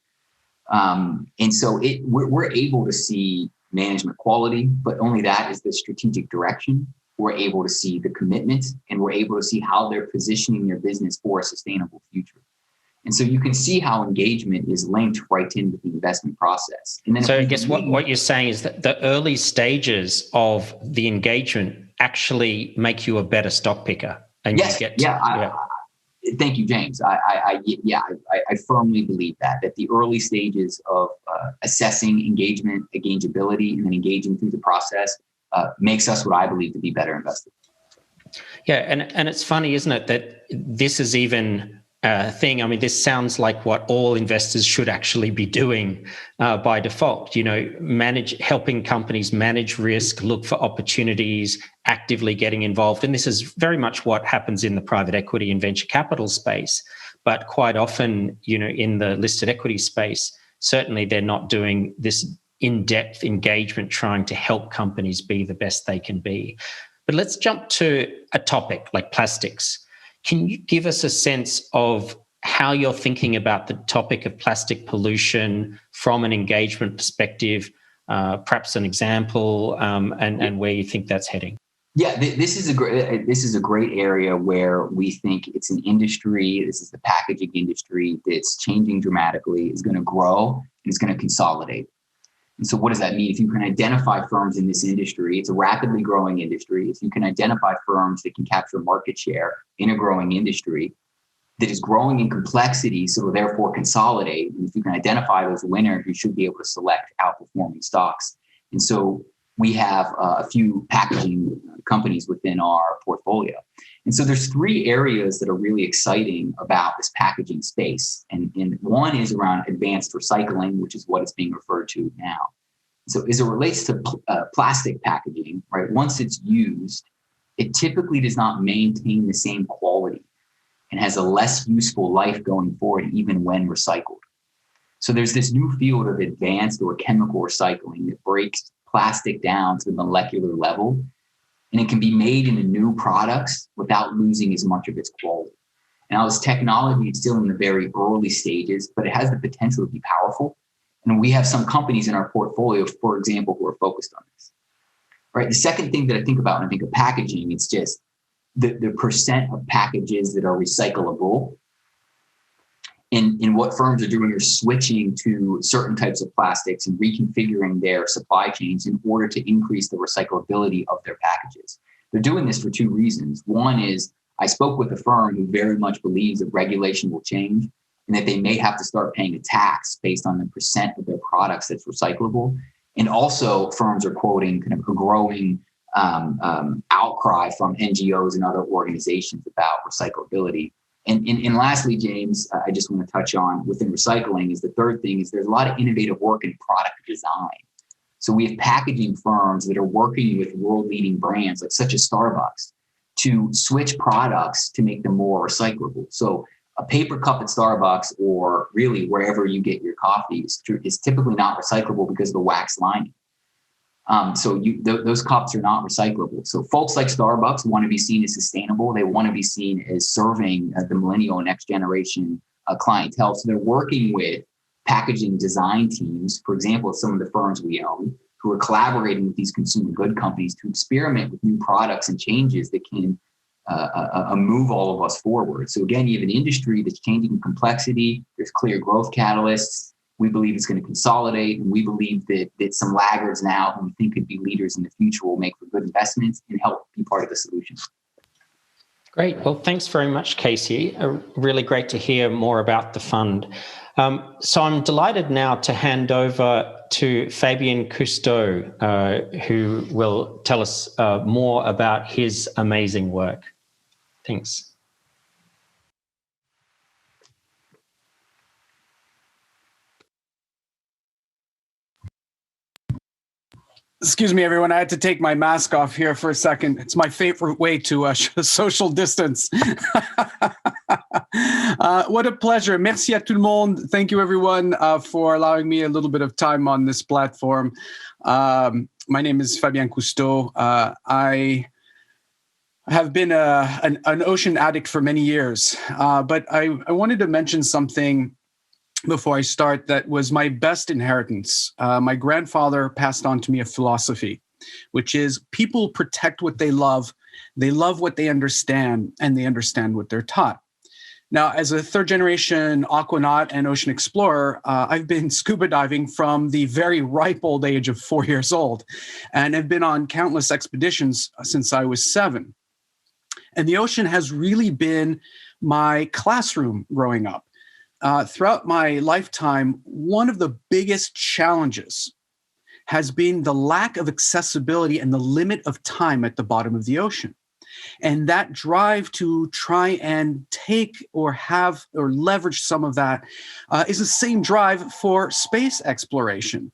And so we're able to see management quality, but only that is the strategic direction. We're able to see the commitment, and we're able to see how they're positioning their business for a sustainable future. And so you can see how engagement is linked right in with the investment process. And then so I guess what you're saying is that the early stages of the engagement actually make you a better stock picker. And yes, thank you, James. I firmly believe that the early stages of assessing engagement, engageability, and then engaging through the process makes us what I believe to be better investors. Yeah, and it's funny, isn't it, that this is even a thing. I mean, this sounds like what all investors should actually be doing by default. Helping companies manage risk, look for opportunities, actively getting involved. And this is very much what happens in the private equity and venture capital space. But quite often, in the listed equity space, certainly they're not doing this in-depth engagement trying to help companies be the best they can be. But let's jump to a topic like plastics. Can you give us a sense of how you're thinking about the topic of plastic pollution from an engagement perspective, perhaps an example, and where you think that's heading? Yeah, this is a great area where we think it's an industry. This is the packaging industry that's changing dramatically, is going to grow, and is going to consolidate. And so what does that mean? If you can identify firms in this industry, it's a rapidly growing industry. If you can identify firms that can capture market share in a growing industry that is growing in complexity, so therefore consolidate, and if you can identify those winners, you should be able to select outperforming stocks. And so we have a few packaging companies within our portfolio. And so there's three areas that are really exciting about this packaging space. And one is around advanced recycling, which is what it's being referred to now. So as it relates to plastic packaging, right, once it's used, it typically does not maintain the same quality and has a less useful life going forward, even when recycled. So there's this new field of advanced or chemical recycling that breaks plastic down to the molecular level, and it can be made into new products without losing as much of its quality. Now, this technology is still in the very early stages, but it has the potential to be powerful. And we have some companies in our portfolio, for example, who are focused on this. Right. The second thing that I think about when I think of packaging, it's just the percent of packages that are recyclable And what firms are doing are switching to certain types of plastics and reconfiguring their supply chains in order to increase the recyclability of their packages. They're doing this for two reasons. One is I spoke with a firm who very much believes that regulation will change and that they may have to start paying a tax based on the percent of their products that's recyclable. And also firms are quoting kind of a growing outcry from NGOs and other organizations about recyclability. And lastly, James, I just want to touch on within recycling is the third thing is there's a lot of innovative work in product design. So we have packaging firms that are working with world-leading brands like such as Starbucks to switch products to make them more recyclable. So a paper cup at Starbucks or really wherever you get your coffee is typically not recyclable because of the wax lining. Those cups are not recyclable. So folks like Starbucks want to be seen as sustainable. They want to be seen as serving the millennial and next generation clientele. So they're working with packaging design teams, for example, some of the firms we own, who are collaborating with these consumer good companies to experiment with new products and changes that can move all of us forward. So again, you have an industry that's changing in complexity. There's clear growth catalysts. We believe it's going to consolidate, and we believe that some laggards now who we think could be leaders in the future will make for good investments and help be part of the solution. Great. Well, thanks very much, Casey. Really great to hear more about the fund. So I'm delighted now to hand over to Fabien Cousteau, who will tell us more about his amazing work. Thanks. Excuse me, everyone. I had to take my mask off here for a second. It's my favorite way to social distance. What a pleasure. Merci à tout le monde. Thank you, everyone, for allowing me a little bit of time on this platform. My name is Fabien Cousteau. I have been an ocean addict for many years, but I wanted to mention something before I start that was my best inheritance. My grandfather passed on to me a philosophy, which is people protect what they love what they understand, and they understand what they're taught. Now, as a third generation aquanaut and ocean explorer, I've been scuba diving from the very ripe old age of 4 years old and have been on countless expeditions since I was 7. And the ocean has really been my classroom growing up. Throughout my lifetime, one of the biggest challenges has been the lack of accessibility and the limit of time at the bottom of the ocean. And that drive to try and take or have or leverage some of that is the same drive for space exploration.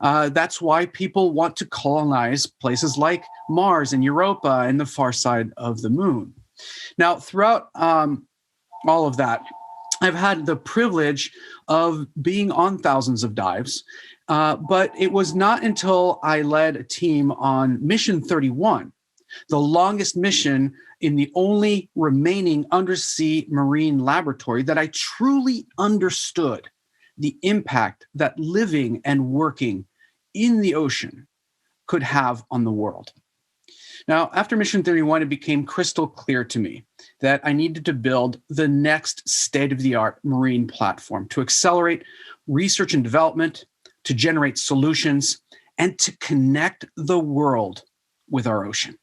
That's why people want to colonize places like Mars and Europa and the far side of the moon. Now, throughout all of that, I've had the privilege of being on thousands of dives, but it was not until I led a team on Mission 31, the longest mission in the only remaining undersea marine laboratory, that I truly understood the impact that living and working in the ocean could have on the world. Now, after Mission 31, it became crystal clear to me that I needed to build the next state-of-the-art marine platform to accelerate research and development, to generate solutions, and to connect the world with our ocean.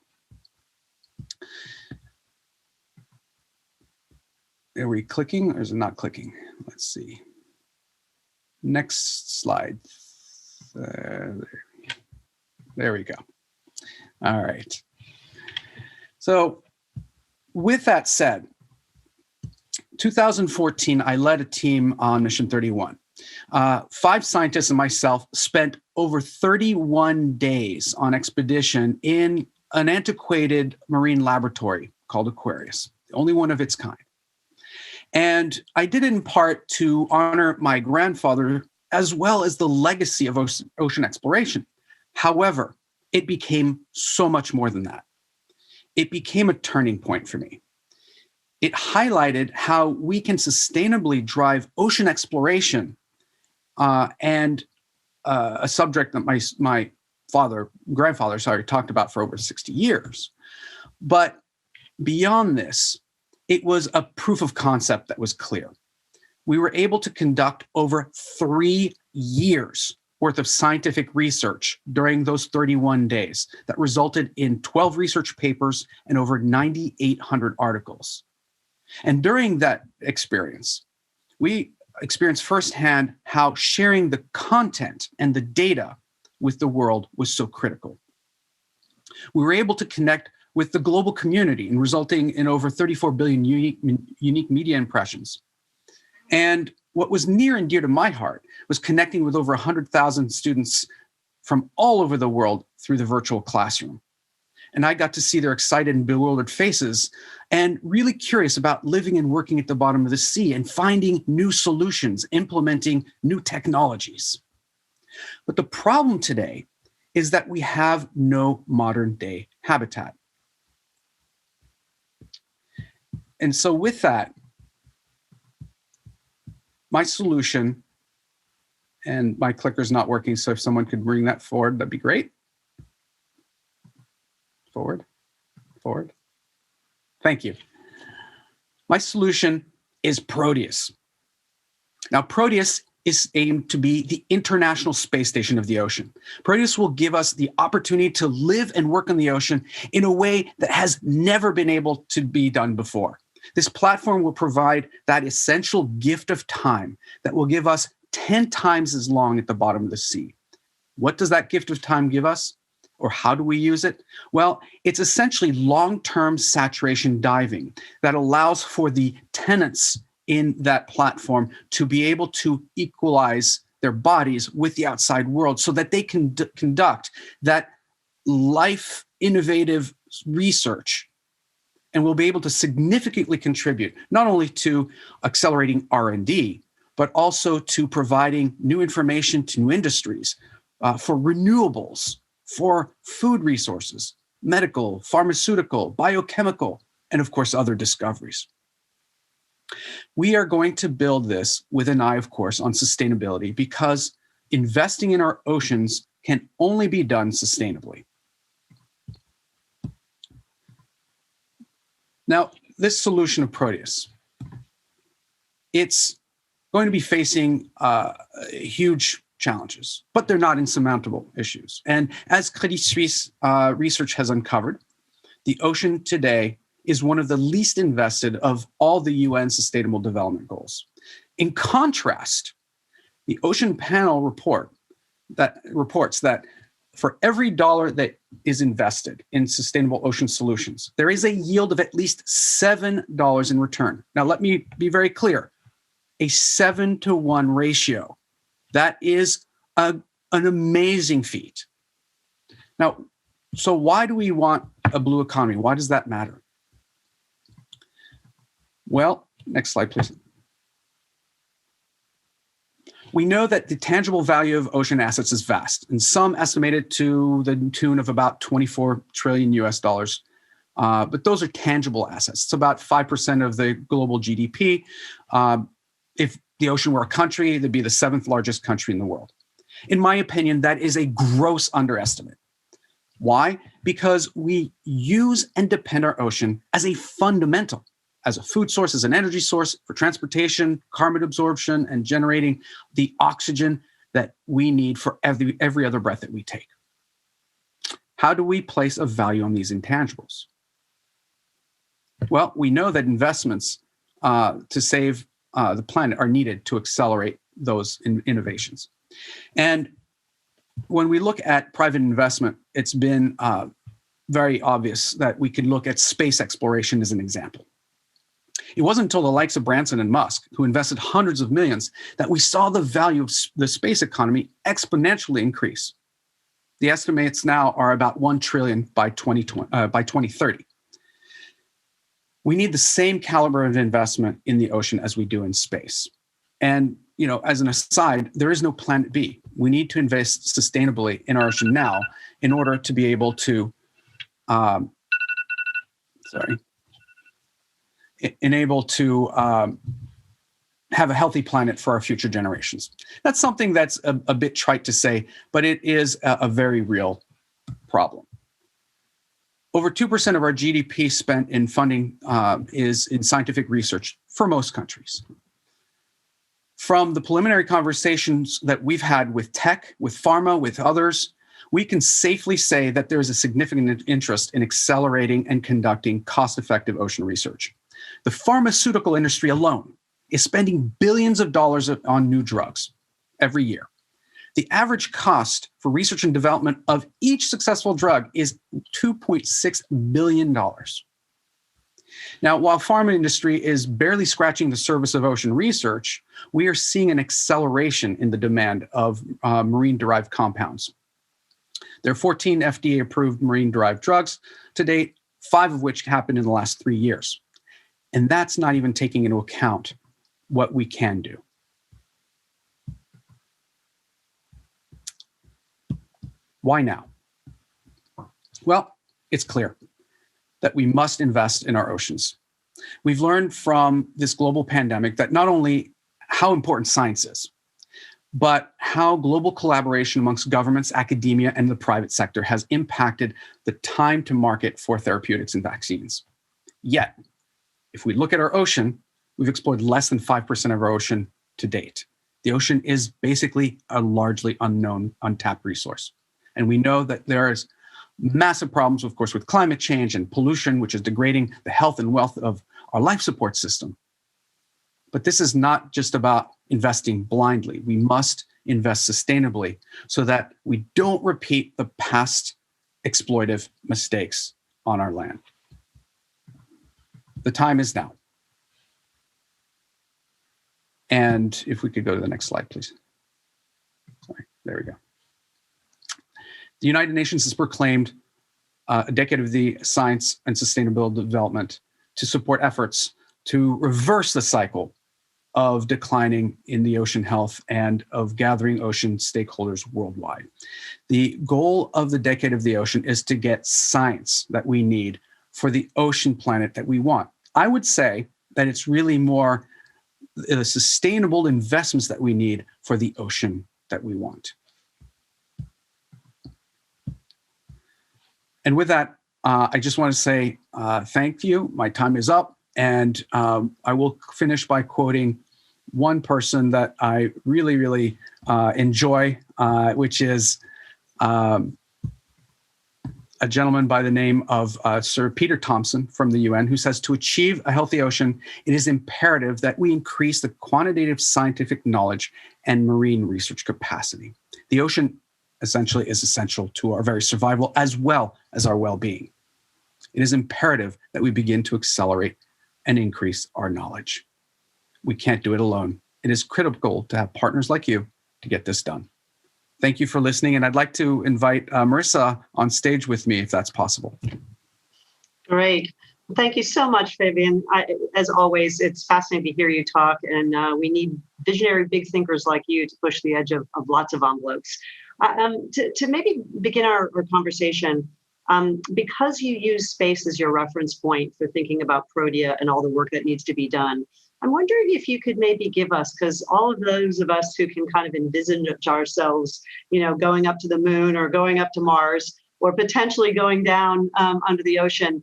Are we clicking or is it not clicking? Let's see. Next slide. There we go. All right. So with that said, 2014, I led a team on Mission 31. 5 scientists and myself spent over 31 days on expedition in an antiquated marine laboratory called Aquarius, the only one of its kind. And I did it in part to honor my grandfather as well as the legacy of ocean exploration. However, it became so much more than that. It became a turning point for me. It highlighted how we can sustainably drive ocean exploration and a subject that my grandfather talked about for over 60 years. But beyond this, it was a proof of concept that was clear. we were able to conduct over 3 years worth of scientific research during those 31 days that resulted in 12 research papers and over 9,800 articles. And during that experience, we experienced firsthand how sharing the content and the data with the world was so critical. We were able to connect with the global community and resulting in over 34 billion unique media impressions. And what was near and dear to my heart was connecting with over 100,000 students from all over the world through the virtual classroom. And I got to see their excited and bewildered faces and really curious about living and working at the bottom of the sea and finding new solutions, implementing new technologies. But the problem today is that we have no modern day habitat. And so with that, my solution, and my clicker's not working, so if someone could bring that forward, that'd be great. Forward. Thank you. My solution is Proteus. Now, Proteus is aimed to be the International Space Station of the ocean. Proteus will give us the opportunity to live and work on the ocean in a way that has never been able to be done before. This platform will provide that essential gift of time that will give us 10 times as long at the bottom of the sea. What does that gift of time give us? Or how do we use it? Well, it's essentially long-term saturation diving that allows for the tenants in that platform to be able to equalize their bodies with the outside world so that they can conduct that life innovative research and will be able to significantly contribute not only to accelerating R&D, but also to providing new information to new industries for renewables, for food resources, medical, pharmaceutical, biochemical, and of course, other discoveries. We are going to build this with an eye, of course, on sustainability because investing in our oceans can only be done sustainably. Now, this solution of Proteus, it's going to be facing huge challenges, but they're not insurmountable issues. And as Credit Suisse research has uncovered, the ocean today is one of the least invested of all the UN Sustainable Development Goals. In contrast, the Ocean Panel reports that for every dollar that is invested in sustainable ocean solutions, there is a yield of at least $7 in return. Now, let me be very clear, a 7-to-1 ratio. That is an amazing feat. Now, so why do we want a blue economy? Why does that matter? Well, next slide, please. We know that the tangible value of ocean assets is vast, and some estimated to the tune of about 24 trillion US dollars. But those are tangible assets. It's about 5% of the global GDP. If the ocean were a country, it'd be the 7th largest country in the world. In my opinion, that is a gross underestimate. Why? Because we use and depend our ocean as a fundamental, as a food source, as an energy source for transportation, carbon absorption, and generating the oxygen that we need for every other breath that we take. How do we place a value on these intangibles? Well, we know that investments to save the planet are needed to accelerate those innovations. And when we look at private investment, it's been very obvious that we could look at space exploration as an example. It wasn't until the likes of Branson and Musk, who invested hundreds of millions, that we saw the value of the space economy exponentially increase. The estimates now are about 1 trillion by 2030. We need the same caliber of investment in the ocean as we do in space. And, you know, as an aside, there is no planet B. We need to invest sustainably in our ocean now in order to be able to, enable to have a healthy planet for our future generations. That's something that's a bit trite to say, but it is a very real problem. Over 2% of our GDP spent in funding is in scientific research for most countries. From the preliminary conversations that we've had with tech, with pharma, with others, we can safely say that there is a significant interest in accelerating and conducting cost-effective ocean research. The pharmaceutical industry alone is spending billions of dollars on new drugs every year. The average cost for research and development of each successful drug is $2.6 billion. Now, while pharma industry is barely scratching the surface of ocean research, we are seeing an acceleration in the demand of marine-derived compounds. There are 14 FDA-approved marine-derived drugs to date, 5 of which happened in the last 3 years. And that's not even taking into account what we can do. Why now? Well, it's clear that we must invest in our oceans. We've learned from this global pandemic that not only how important science is, but how global collaboration amongst governments, academia, and the private sector has impacted the time to market for therapeutics and vaccines. Yet, if we look at our ocean, we've explored less than 5% of our ocean to date. The ocean is basically a largely unknown, untapped resource. And we know that there is massive problems, of course, with climate change and pollution, which is degrading the health and wealth of our life support system. But this is not just about investing blindly. We must invest sustainably so that we don't repeat the past exploitive mistakes on our land. The time is now. And if we could go to the next slide, please. Sorry, there we go. The United Nations has proclaimed a decade of the science and sustainable development to support efforts to reverse the cycle of declining in the ocean health and of gathering ocean stakeholders worldwide. The goal of the decade of the ocean is to get science that we need for the ocean planet that we want. I would say that it's really more the sustainable investments that we need for the ocean that we want. And with that, I just want to say thank you. My time is up. And I will finish by quoting one person that I really, really enjoy, which is a gentleman by the name of Sir Peter Thomson from the UN, who says, to achieve a healthy ocean, it is imperative that we increase the quantitative scientific knowledge and marine research capacity. The ocean essentially is essential to our very survival as well as our well-being. It is imperative that we begin to accelerate and increase our knowledge. We can't do it alone. It is critical to have partners like you to get this done. Thank you for listening, and I'd like to invite Marissa on stage with me, if that's possible. Great. Thank you so much, Fabian. As always, it's fascinating to hear you talk, and we need visionary big thinkers like you to push the edge of lots of envelopes. To maybe begin our conversation, because you use space as your reference point for thinking about Protea and all the work that needs to be done, I'm wondering if you could maybe give us, because all of those of us who can kind of envisage ourselves, going up to the moon or going up to Mars or potentially going down under the ocean,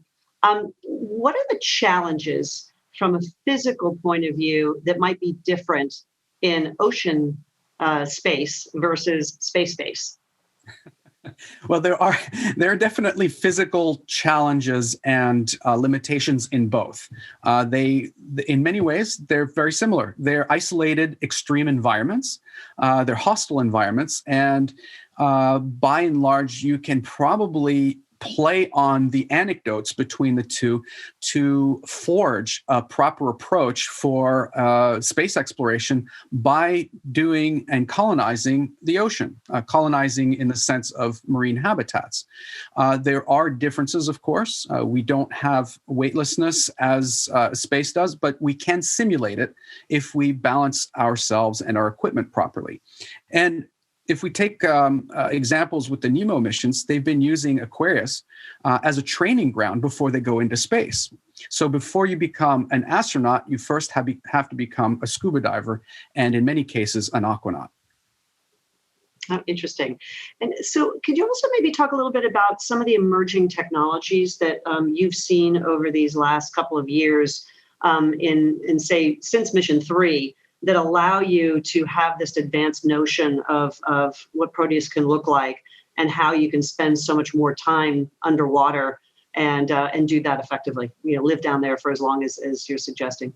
what are the challenges from a physical point of view that might be different in ocean space versus space? Well, there are definitely physical challenges and limitations in both. In many ways, they're very similar. They're isolated, extreme environments. They're hostile environments, and by and large, you can probably play on the anecdotes between the two to forge a proper approach for space exploration by doing and colonizing the ocean, colonizing in the sense of marine habitats. There are differences, of course. We don't have weightlessness as space does, but we can simulate it if we balance ourselves and our equipment properly. And if we take examples with the NEEMO missions, they've been using Aquarius as a training ground before they go into space. So before you become an astronaut, you first have to become a scuba diver, and in many cases, an aquanaut. Oh, interesting. And so could you also maybe talk a little bit about some of the emerging technologies that you've seen over these last couple of years in say, since Mission 3, that allow you to have this advanced notion of what Proteus can look like and how you can spend so much more time underwater and do that effectively. Live down there for as long as you're suggesting.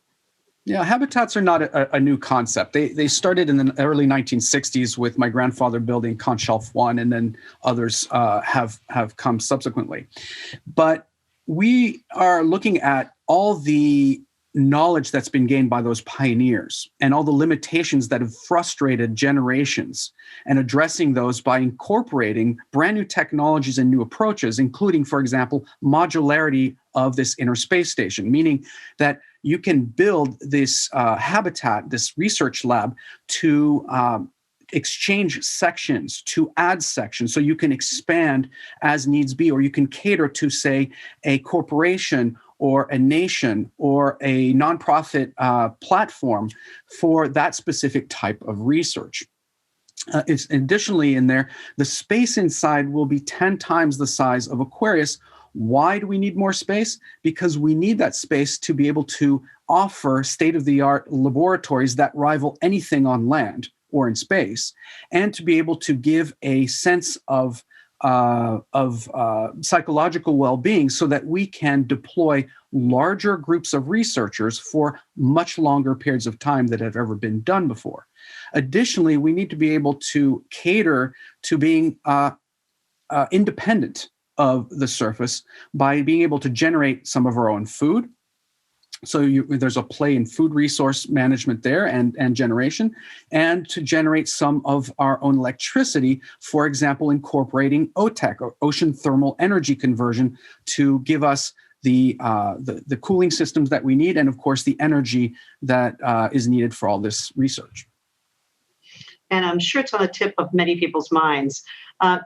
Yeah, habitats are not a new concept. They started in the early 1960s with my grandfather building Conch Shelf 1, and then others have come subsequently. But we are looking at all the knowledge that's been gained by those pioneers and all the limitations that have frustrated generations, and addressing those by incorporating brand new technologies and new approaches, including, for example, modularity of this inner space station, meaning that you can build this habitat, this research lab, to exchange sections, to add sections, so you can expand as needs be, or you can cater to, say, a corporation or a nation or a nonprofit platform for that specific type of research. It's additionally in there, the space inside will be 10 times the size of Aquarius. Why do we need more space? Because we need that space to be able to offer state-of-the-art laboratories that rival anything on land or in space, and to be able to give a sense of psychological well-being, so that we can deploy larger groups of researchers for much longer periods of time that have ever been done before. Additionally, we need to be able to cater to being independent of the surface by being able to generate some of our own food. So there's a play in food resource management there and generation, and to generate some of our own electricity, for example, incorporating OTEC, or ocean thermal energy conversion, to give us the cooling systems that we need, and of course the energy that is needed for all this research. And I'm sure it's on the tip of many people's minds.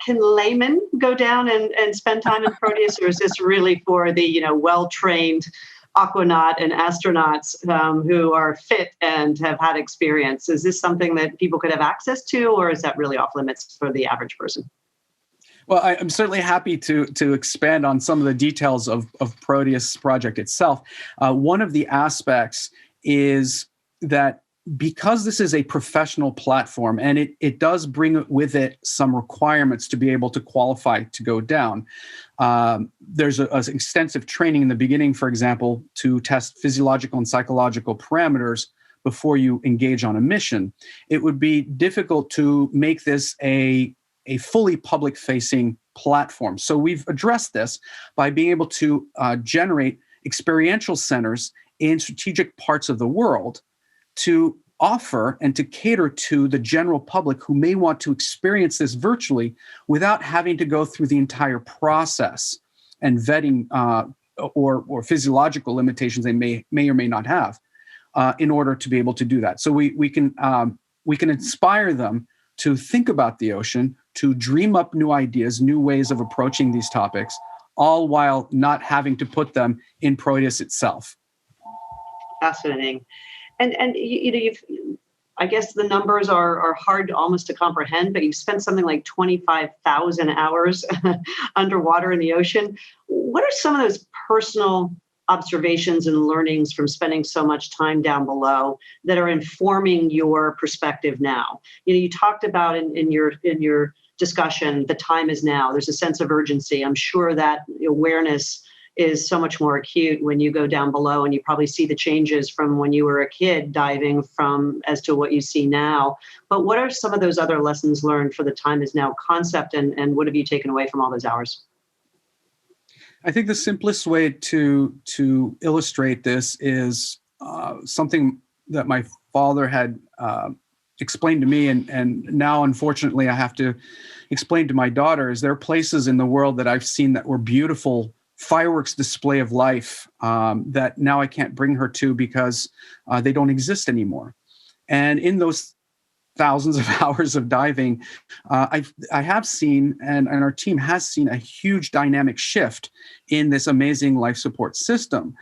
Can laymen go down and spend time in Proteus, or is this really for the well-trained aquanaut and astronauts who are fit and have had experience? Is this something that people could have access to, or is that really off limits for the average person? Well, I'm certainly happy to expand on some of the details of Proteus project itself. One of the aspects is that because this is a professional platform, and it does bring with it some requirements to be able to qualify to go down. There's an extensive training in the beginning, for example, to test physiological and psychological parameters before you engage on a mission. It would be difficult to make this a fully public-facing platform. So we've addressed this by being able to generate experiential centers in strategic parts of the world to offer and to cater to the general public who may want to experience this virtually without having to go through the entire process and vetting or physiological limitations they may or may not have in order to be able to do that. So we can inspire them to think about the ocean, to dream up new ideas, new ways of approaching these topics, all while not having to put them in Proteus itself. Fascinating. And you've, I guess the numbers are hard almost to comprehend, but you've spent something like 25,000 hours underwater in the ocean. What are some of those personal observations and learnings from spending so much time down below that are informing your perspective now? You talked about in your discussion, the time is now. There's a sense of urgency. I'm sure that awareness is so much more acute when you go down below, and you probably see the changes from when you were a kid diving as to what you see now. But what are some of those other lessons learned for the time is now concept, and what have you taken away from all those hours? I think the simplest way to illustrate this is something that my father had explained to me, and now unfortunately I have to explain to my daughters. There are places in the world that I've seen that were beautiful fireworks display of life that now I can't bring her to because they don't exist anymore. And in those thousands of hours of diving, I have seen, and our team has seen, a huge dynamic shift in this amazing life support system.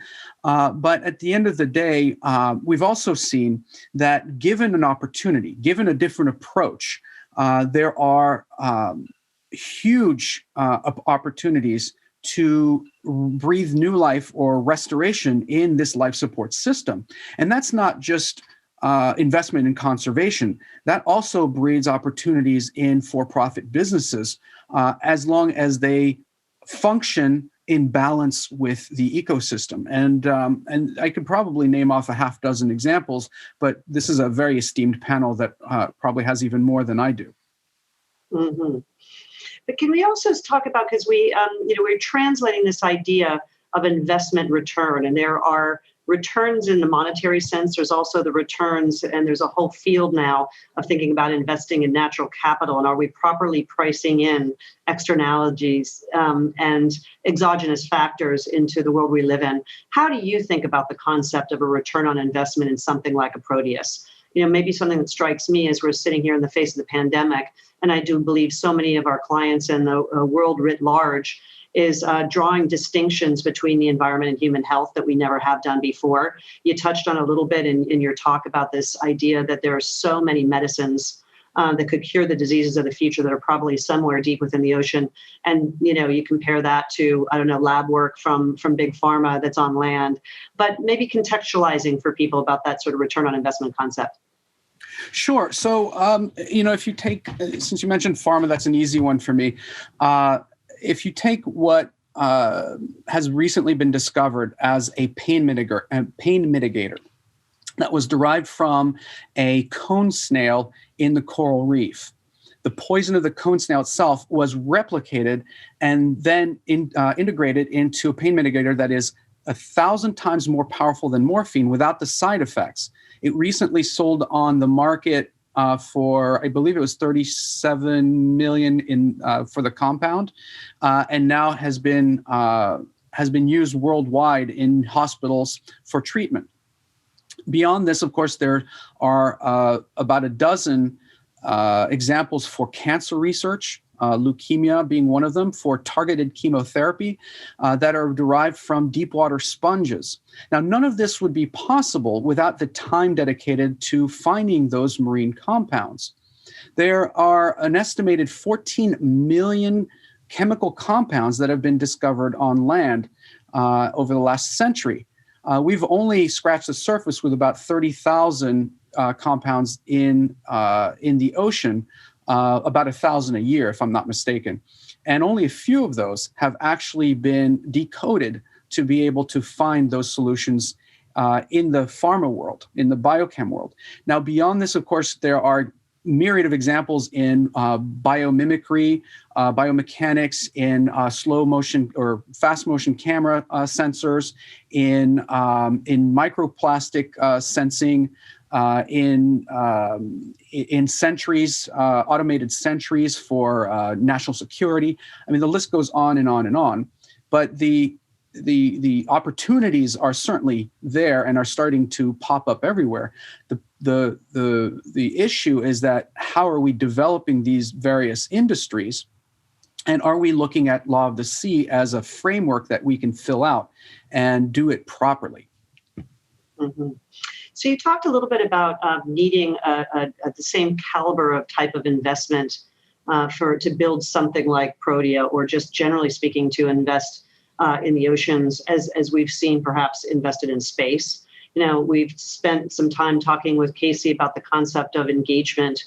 But at the end of the day, we've also seen that given an opportunity, given a different approach, there are huge opportunities to breathe new life or restoration in this life support system. And that's not just investment in conservation, that also breeds opportunities in for-profit businesses as long as they function in balance with the ecosystem. And I could probably name off a half dozen examples, but this is a very esteemed panel that probably has even more than I do. Mm-hmm. But can we also talk about, because we're translating this idea of investment return, and there are returns in the monetary sense. There's also the returns, and there's a whole field now of thinking about investing in natural capital, and are we properly pricing in externalities and exogenous factors into the world we live in? How do you think about the concept of a return on investment in something like a Proteus? Maybe something that strikes me as we're sitting here in the face of the pandemic, and I do believe so many of our clients and the world writ large is drawing distinctions between the environment and human health that we never have done before. You touched on a little bit in your talk about this idea that there are so many medicines that could cure the diseases of the future that are probably somewhere deep within the ocean. And, you compare that to, lab work from big pharma that's on land, but maybe contextualizing for people about that sort of return on investment concept. Sure. So, if you take, since you mentioned pharma, that's an easy one for me. If you take what has recently been discovered as a pain mitigator that was derived from a cone snail in the coral reef, the poison of the cone snail itself was replicated and then integrated into a pain mitigator that is 1,000 times more powerful than morphine without the side effects. It recently sold on the market for, I believe it was $37 million for the compound, and now has been used worldwide in hospitals for treatment. Beyond this, of course, there are about a dozen examples for cancer research, leukemia being one of them, for targeted chemotherapy that are derived from deep water sponges. Now, none of this would be possible without the time dedicated to finding those marine compounds. There are an estimated 14 million chemical compounds that have been discovered on land over the last century. We've only scratched the surface with about 30,000 compounds in the ocean, about 1,000 a year, if I'm not mistaken. And only a few of those have actually been decoded to be able to find those solutions in the pharma world, in the biochem world. Now, beyond this, of course, there are myriad of examples in biomimicry, biomechanics, in slow motion or fast motion camera sensors, in microplastic sensing, in sentries, automated sentries for national security. I mean, the list goes on and on and on. But the opportunities are certainly there and are starting to pop up everywhere. The issue is that how are we developing these various industries, and are we looking at Law of the Sea as a framework that we can fill out and do it properly? Mm-hmm. So you talked a little bit about needing the same caliber of type of investment to build something like Protea, or just generally speaking, to invest in the oceans as we've seen perhaps invested in space. We've spent some time talking with Casey about the concept of engagement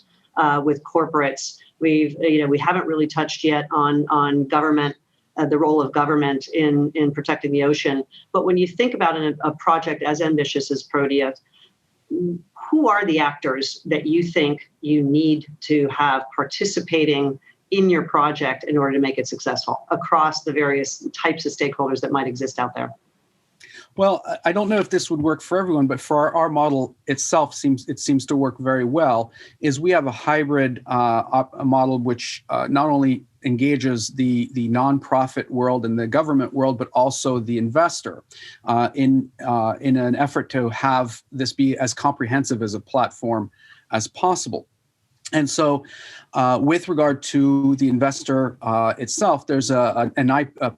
with corporates. We haven't really touched yet on government, the role of government in protecting the ocean. But when you think about a project as ambitious as Protea, who are the actors that you think you need to have participating in your project in order to make it successful across the various types of stakeholders that might exist out there? Well, I don't know if this would work for everyone, but for our model itself, seems to work very well. Is we have a hybrid model which not only engages the nonprofit world and the government world, but also the investor in an effort to have this be as comprehensive as a platform as possible. And so with regard to the investor itself, there's a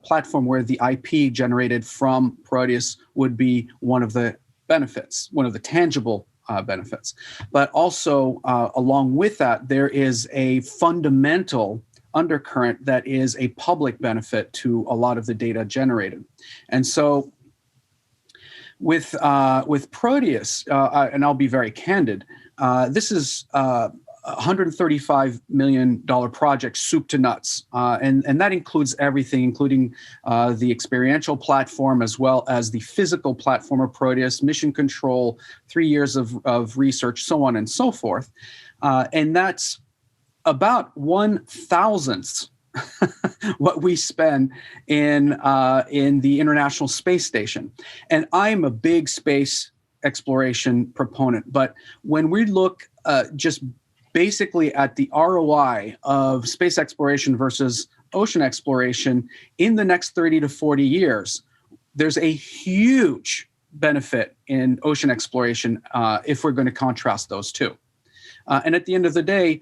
platform where the IP generated from Proteus would be one of the benefits, one of the tangible benefits. But also along with that, there is a fundamental undercurrent that is a public benefit to a lot of the data generated. And so with Proteus, and I'll be very candid, this is a $135 million project, soup to nuts. And that includes everything, including the experiential platform, as well as the physical platform of Proteus, mission control, 3 years of research, so on and so forth. And that's about 1,000th what we spend in the International Space Station. And I'm a big space exploration proponent, but when we look just basically at the ROI of space exploration versus ocean exploration in the next 30 to 40 years, there's a huge benefit in ocean exploration if we're going to contrast those two. And at the end of the day,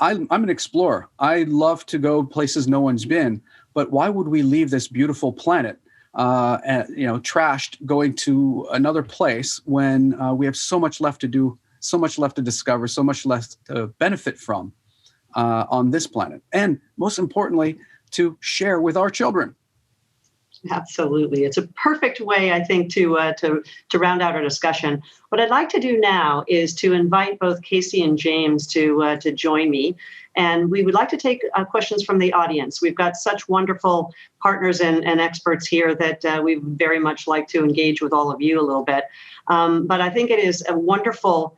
I'm an explorer. I love to go places no one's been, but why would we leave this beautiful planet, trashed, going to another place when we have so much left to do, so much left to discover, so much left to benefit from on this planet, and most importantly, to share with our children. Absolutely. It's a perfect way, I think, to round out our discussion. What I'd like to do now is to invite both Casey and James to join me. And we would like to take questions from the audience. We've got such wonderful partners and experts here that we very much like to engage with all of you a little bit. But I think it is a wonderful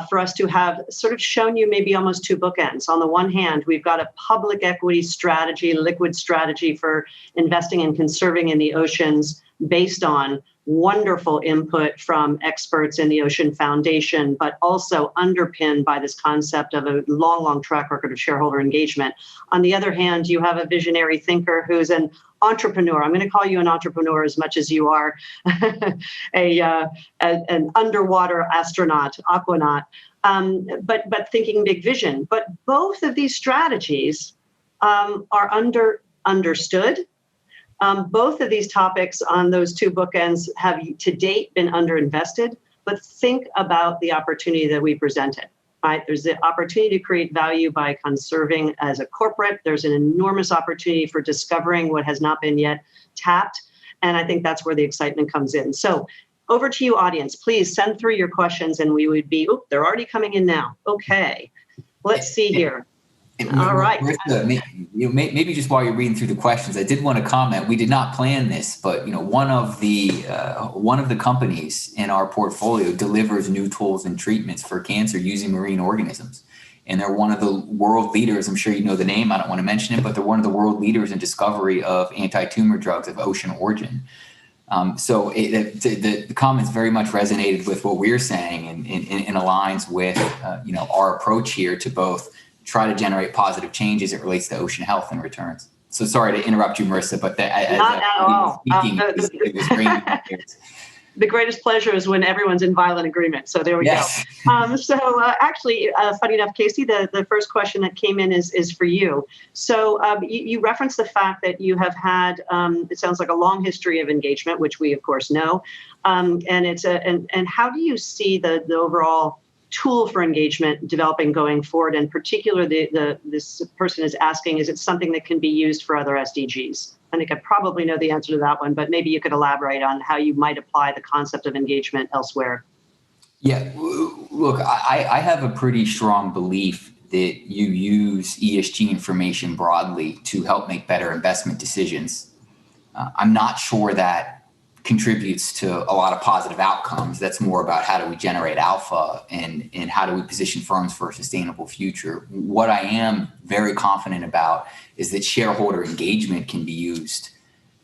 for us to have sort of shown you maybe almost two bookends. On the one hand, we've got a public equity strategy, liquid strategy for investing and conserving in the oceans based on wonderful input from experts in the Ocean Foundation, but also underpinned by this concept of a long, long track record of shareholder engagement. On the other hand, you have a visionary thinker who's an entrepreneur. I'm going to call you an entrepreneur as much as you are an underwater astronaut, aquanaut, but thinking big vision. But both of these strategies are understood. Both of these topics on those two bookends have to date been underinvested, but think about the opportunity that we presented. Right? There's the opportunity to create value by conserving as a corporate. There's an enormous opportunity for discovering what has not been yet tapped. And I think that's where the excitement comes in. So over to you, audience. Please send through your questions and we would be, they're already coming in now. Okay, let's see here. All right. Marissa, maybe just while you're reading through the questions, I did want to comment. We did not plan this, but one of the companies in our portfolio delivers new tools and treatments for cancer using marine organisms, and they're one of the world leaders. I'm sure you know the name. I don't want to mention it, but they're one of the world leaders in discovery of anti-tumor drugs of ocean origin. So the comments very much resonated with what we're saying and aligns with our approach here to both try to generate positive change as it relates to ocean health and returns. So sorry to interrupt you, Marissa, but not at all. It was great. The greatest pleasure is when everyone's in violent agreement. So there we go. Actually, funny enough, Casey, the first question that came in is for you. So you referenced the fact that you have had, it sounds like a long history of engagement, which we of course know. And how do you see the overall tool for engagement developing going forward? In particular, this person is asking, is it something that can be used for other SDGs? I think I probably know the answer to that one, but maybe you could elaborate on how you might apply the concept of engagement elsewhere. Yeah, look, I have a pretty strong belief that you use ESG information broadly to help make better investment decisions. I'm not sure that contributes to a lot of positive outcomes. That's more about how do we generate alpha and how do we position firms for a sustainable future. What I am very confident about is that shareholder engagement can be used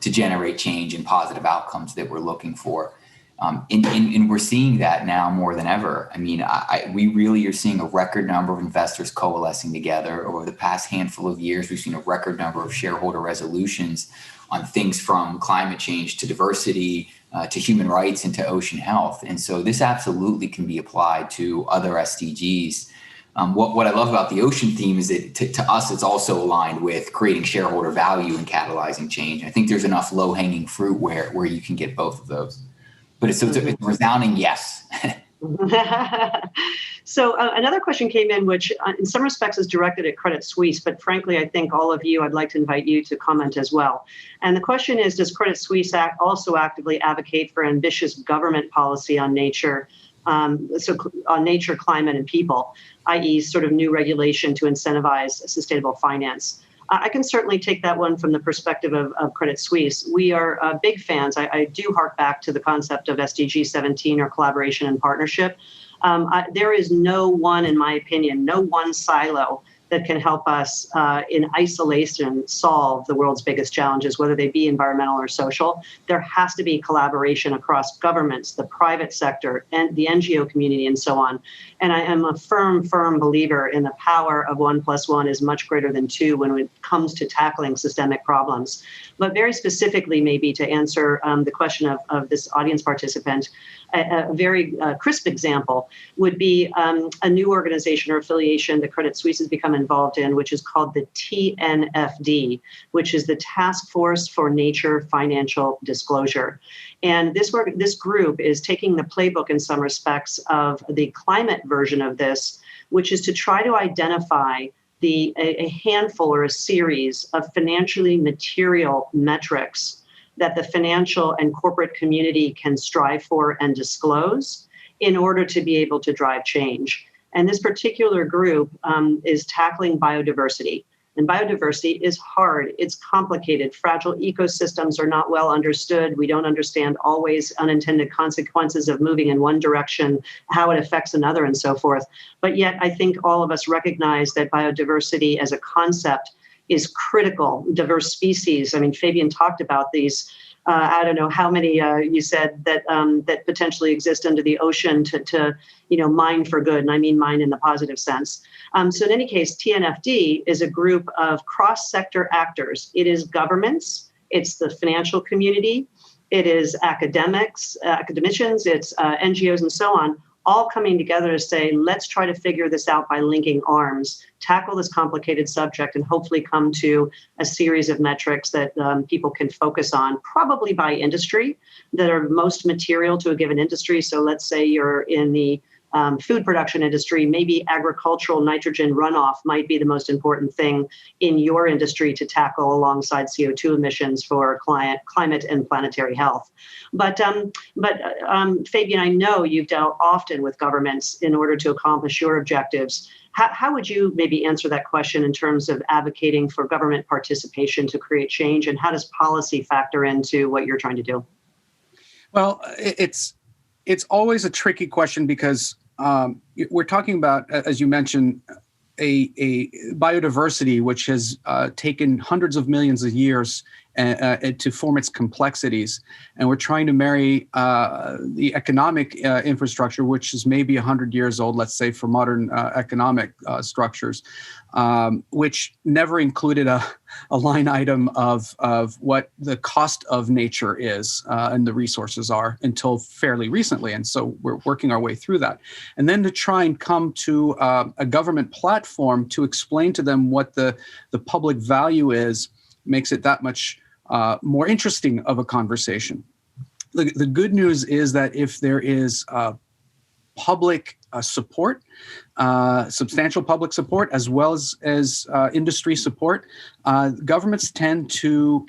to generate change and positive outcomes that we're looking for. And we're seeing that now more than ever. I mean, we really are seeing a record number of investors coalescing together. Over the past handful of years, we've seen a record number of shareholder resolutions on things from climate change to diversity, to human rights and to ocean health. And so this absolutely can be applied to other SDGs. What I love about the ocean theme is that to us, it's also aligned with creating shareholder value and catalyzing change. I think there's enough low-hanging fruit where you can get both of those. But it's a resounding yes. So another question came in, which in some respects is directed at Credit Suisse, but frankly, I think all of you, I'd like to invite you to comment as well. And the question is, does Credit Suisse also actively advocate for ambitious government policy on nature, on nature, climate, and people, i.e. sort of new regulation to incentivize sustainable finance? I can certainly take that one from the perspective of Credit Suisse. We are big fans. I do hark back to the concept of SDG 17 or collaboration and partnership. There is no one, in my opinion, no one silo that can help us in isolation solve the world's biggest challenges, whether they be environmental or social. There has to be collaboration across governments, the private sector, and the NGO community, and so on. And I am a firm believer in the power of 1 + 1 is much greater than 2 when it comes to tackling systemic problems. But very specifically, maybe to answer the question of this audience participant, a very crisp example would be a new organization or affiliation that Credit Suisse has become involved in, which is called the TNFD, which is the Task Force for Nature Financial Disclosure. And this group is taking the playbook in some respects of the climate version of this, which is to try to identify a handful or a series of financially material metrics that the financial and corporate community can strive for and disclose in order to be able to drive change. And this particular group is tackling biodiversity. And biodiversity is hard, it's complicated. Fragile ecosystems are not well understood. We don't understand always unintended consequences of moving in one direction, how it affects another, and so forth. But yet, I think all of us recognize that biodiversity as a concept is critical. Diverse species. I mean, Fabian talked about these. I don't know how many you said that that potentially exist under the ocean to mine for good, and I mean mine in the positive sense. So in any case, TNFD is a group of cross-sector actors. It is governments, it's the financial community, it is academicians, it's NGOs, and so on, all coming together to say, let's try to figure this out by linking arms, tackle this complicated subject, and hopefully come to a series of metrics that people can focus on, probably by industry, that are most material to a given industry. So let's say you're in the food production industry, maybe agricultural nitrogen runoff might be the most important thing in your industry to tackle alongside CO2 emissions for climate and planetary health. But Fabian, I know you've dealt often with governments in order to accomplish your objectives. How would you maybe answer that question in terms of advocating for government participation to create change, and how does policy factor into what you're trying to do? Well, it's always a tricky question because we're talking about, as you mentioned, a biodiversity which has taken hundreds of millions of years to form its complexities. And we're trying to marry the economic infrastructure, which is maybe 100 years old, let's say, for modern economic structures, which never included a line item of what the cost of nature is and the resources are until fairly recently. And so we're working our way through that. And then to try and come to a government platform to explain to them what the public value is makes it that much more interesting of a conversation. The good news is that if there is public support, substantial public support, as well as industry support, governments tend to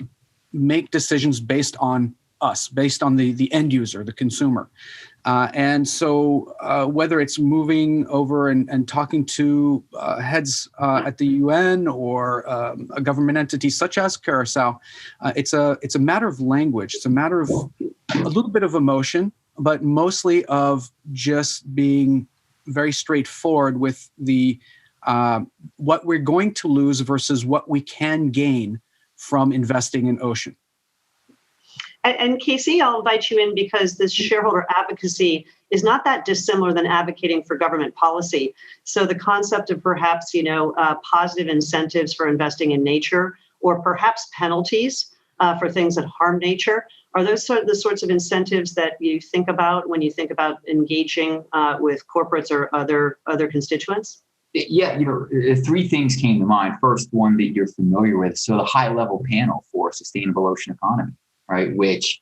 make decisions based on us, based on the end user, the consumer. And so whether it's moving over and talking to heads at the UN or a government entity such as Curaçao, it's a matter of language. It's a matter of a little bit of emotion, but mostly of just being very straightforward with the what we're going to lose versus what we can gain from investing in ocean. And Casey, I'll invite you in because this shareholder advocacy is not that dissimilar than advocating for government policy. So the concept of perhaps, positive incentives for investing in nature, or perhaps penalties for things that harm nature, are those the sorts of incentives that you think about when you think about engaging with corporates or other constituents? Yeah, three things came to mind. First, one that you're familiar with. So the high-level panel for sustainable ocean economy, right, which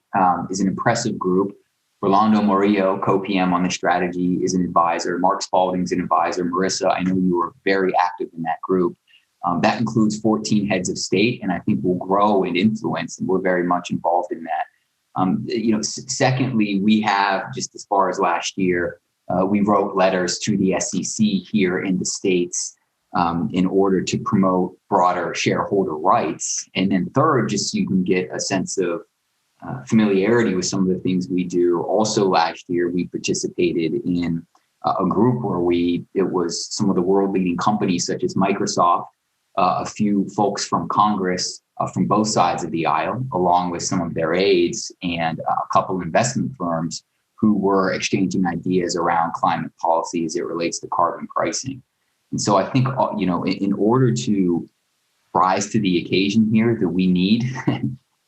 is an impressive group, Rolando Murillo, co-PM on the strategy, is an advisor. Mark Spalding's an advisor. Marissa, I know you were very active in that group. That includes 14 heads of state, and I think will grow and influence, and we're very much involved in that. Secondly, we have, just as far as last year, we wrote letters to the SEC here in the States in order to promote broader shareholder rights. And then third, just so you can get a sense of familiarity with some of the things we do. Also last year, we participated in a group where it was some of the world leading companies such as Microsoft, a few folks from Congress from both sides of the aisle, along with some of their aides, and a couple of investment firms who were exchanging ideas around climate policy as it relates to carbon pricing. And so I think, in order to rise to the occasion here that we need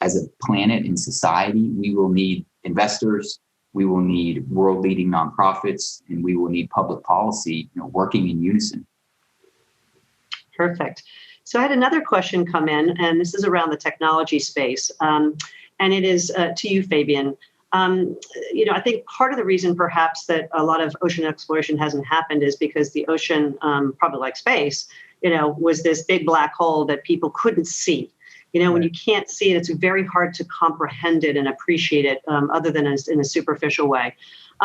as a planet and society, we will need investors, we will need world-leading nonprofits, and we will need public policy, working in unison. Perfect. So I had another question come in, and this is around the technology space, and it is to you, Fabian. I think part of the reason perhaps that a lot of ocean exploration hasn't happened is because the ocean, probably like space, was this big black hole that people couldn't see. When you can't see it, it's very hard to comprehend it and appreciate it other than in a superficial way.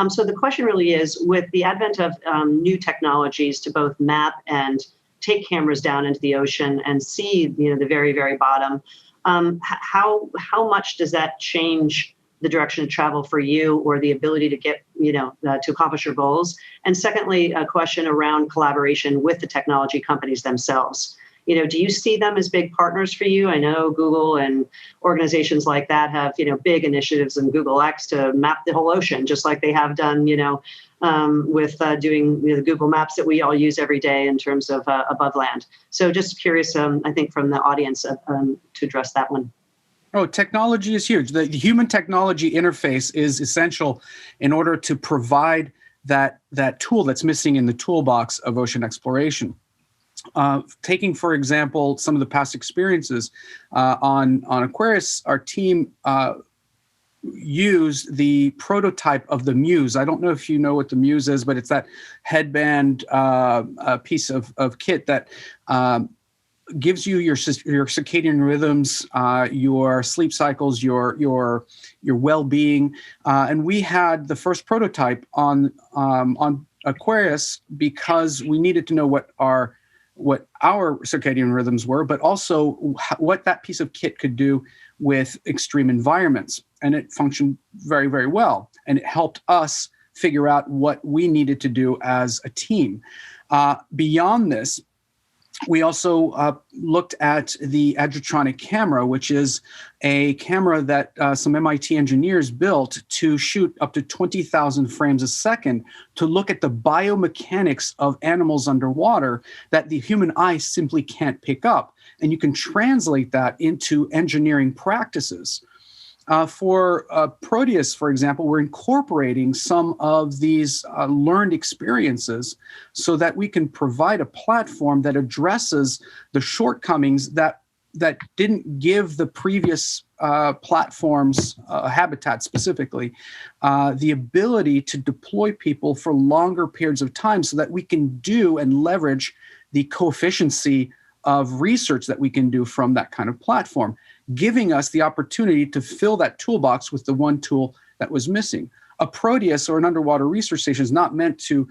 So the question really is, with the advent of new technologies to both map and take cameras down into the ocean and see, the very, very bottom, how much does that change the direction of travel for you or the ability to get, to accomplish your goals? And secondly, a question around collaboration with the technology companies themselves. Do you see them as big partners for you? I know Google and organizations like that have, big initiatives in Google X to map the whole ocean, just like they have done, with doing the Google Maps that we all use every day in terms of above land. So just curious, I think, from the audience to address that one. Oh, technology is huge. The human technology interface is essential in order to provide that tool that's missing in the toolbox of ocean exploration. Taking, for example, some of the past experiences on Aquarius, our team used the prototype of the Muse. I don't know if you know what the Muse is, but it's that headband piece of kit that gives you your circadian rhythms, your sleep cycles, your well-being. And we had the first prototype on Aquarius because we needed to know what our circadian rhythms were, but also what that piece of kit could do with extreme environments. And it functioned very, very well. And it helped us figure out what we needed to do as a team. Beyond this, we also looked at the Agritronic camera, which is a camera that some MIT engineers built to shoot up to 20,000 frames a second to look at the biomechanics of animals underwater that the human eye simply can't pick up. And you can translate that into engineering practices. For Proteus, for example, we're incorporating some of these learned experiences so that we can provide a platform that addresses the shortcomings that didn't give the previous platforms, Habitat specifically, the ability to deploy people for longer periods of time so that we can do and leverage the coefficiency of research that we can do from that kind of platform, giving us the opportunity to fill that toolbox with the one tool that was missing. A Proteus or an underwater research station is not meant to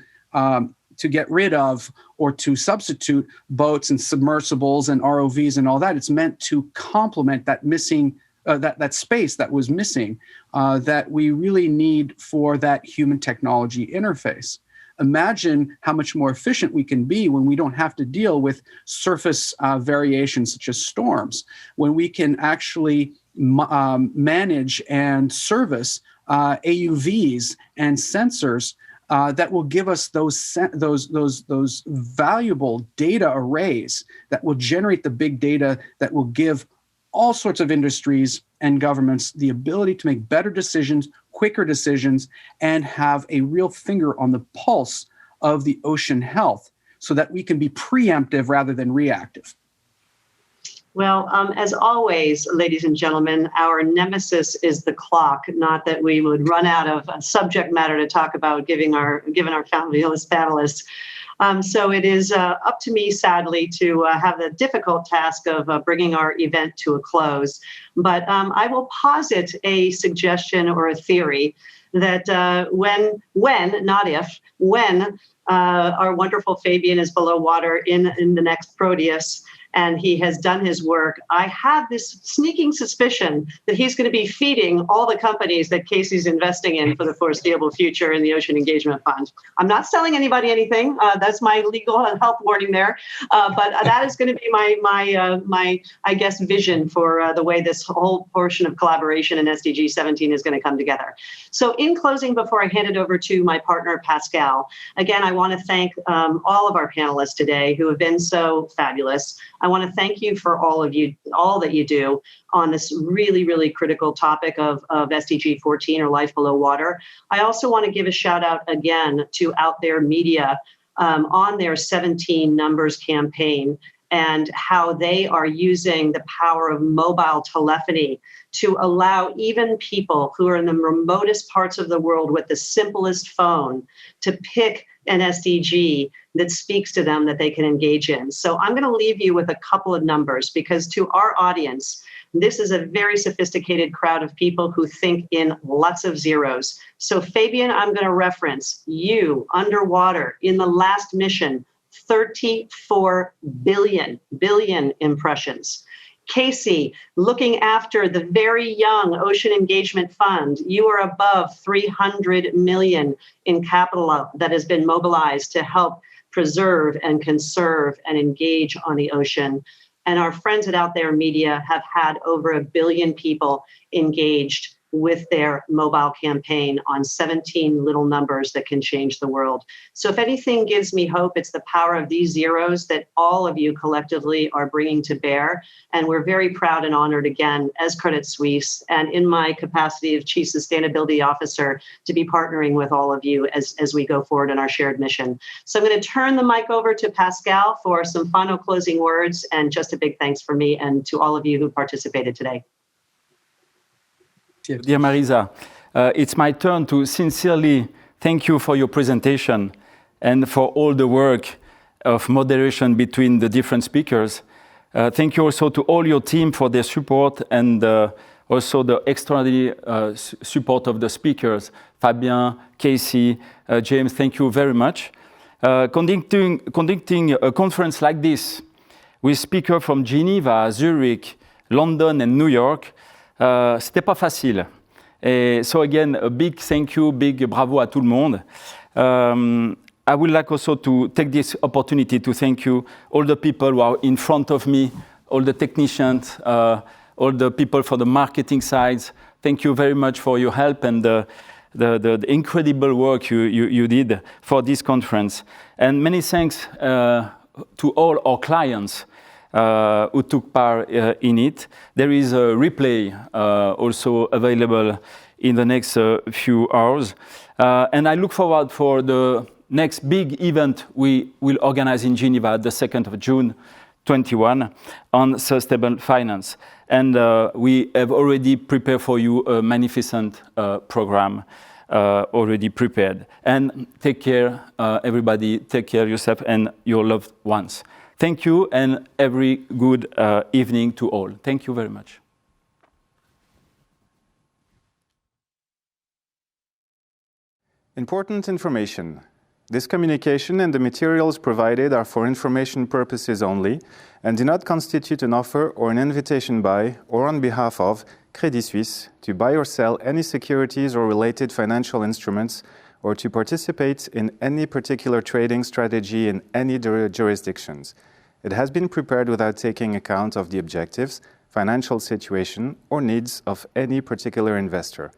get rid of or to substitute boats and submersibles and ROVs and all that. It's meant to complement that missing, that space that was missing, that we really need for that human technology interface. Imagine how much more efficient we can be when we don't have to deal with surface variations such as storms, when we can actually manage and service AUVs and sensors that will give us those valuable data arrays that will generate the big data that will give all sorts of industries and governments the ability to make better decisions, quicker decisions, and have a real finger on the pulse of the ocean health so that we can be preemptive rather than reactive. Well, as always, ladies and gentlemen, our nemesis is the clock. Not that we would run out of subject matter to talk about, given our fabulous panelists. So it is up to me, sadly, to have the difficult task of bringing our event to a close. But I will posit a suggestion or a theory that when, not if, when our wonderful Fabian is below water in the next Proteus, and he has done his work, I have this sneaking suspicion that he's going to be feeding all the companies that Casey's investing in for the foreseeable future in the Ocean Engagement Fund. I'm not selling anybody anything. That's my legal and health warning there. But that is going to be my I guess, vision for the way this whole portion of collaboration in SDG 17 is going to come together. So in closing, before I hand it over to my partner, Pascal, again, I want to thank all of our panelists today who have been so fabulous. I want to thank you for all that you do on this really, really critical topic of SDG 14 or Life Below Water. I also want to give a shout out again to Out There Media on their 17 Numbers campaign and how they are using the power of mobile telephony to allow even people who are in the remotest parts of the world with the simplest phone to pick an SDG that speaks to them that they can engage in. So I'm going to leave you with a couple of numbers because to our audience, this is a very sophisticated crowd of people who think in lots of zeros. So Fabian, I'm going to reference you underwater in the last mission, 34 billion impressions. Casey, looking after the very young Ocean Engagement Fund, you are above 300 million in capital that has been mobilized to help preserve and conserve and engage on the ocean. And our friends at Out There Media have had over 1 billion people engaged with their mobile campaign on 17 little numbers that can change the world. So if anything gives me hope, it's the power of these zeros that all of you collectively are bringing to bear. And we're very proud and honored again as Credit Suisse and in my capacity of Chief Sustainability Officer to be partnering with all of you as we go forward in our shared mission. So I'm going to turn the mic over to Pascal for some final closing words and just a big thanks from me and to all of you who participated today. Dear Marisa, it's my turn to sincerely thank you for your presentation and for all the work of moderation between the different speakers. Thank you also to all your team for their support and also the extraordinary support of the speakers. Fabien, Casey, James, thank you very much. Conducting a conference like this with speakers from Geneva, Zurich, London and New York, c'était pas facile. So again, a big thank you, big bravo à tout le monde. I would like also to take this opportunity to thank you, all the people who are in front of me, all the technicians, all the people for the marketing sides. Thank you very much for your help and the incredible work you did for this conference. And many thanks to all our clients who took part in it. There is a replay also available in the next few hours. And I look forward for the next big event we will organize in Geneva, the 2nd of June 21, on sustainable finance. And we have already prepared for you a magnificent program already prepared. And take care, everybody, take care of yourself and your loved ones. Thank you and every good evening to all. Thank you very much. Important information. This communication and the materials provided are for information purposes only and do not constitute an offer or an invitation by or on behalf of Credit Suisse to buy or sell any securities or related financial instruments or to participate in any particular trading strategy in any jurisdictions. It has been prepared without taking account of the objectives, financial situation, or needs of any particular investor.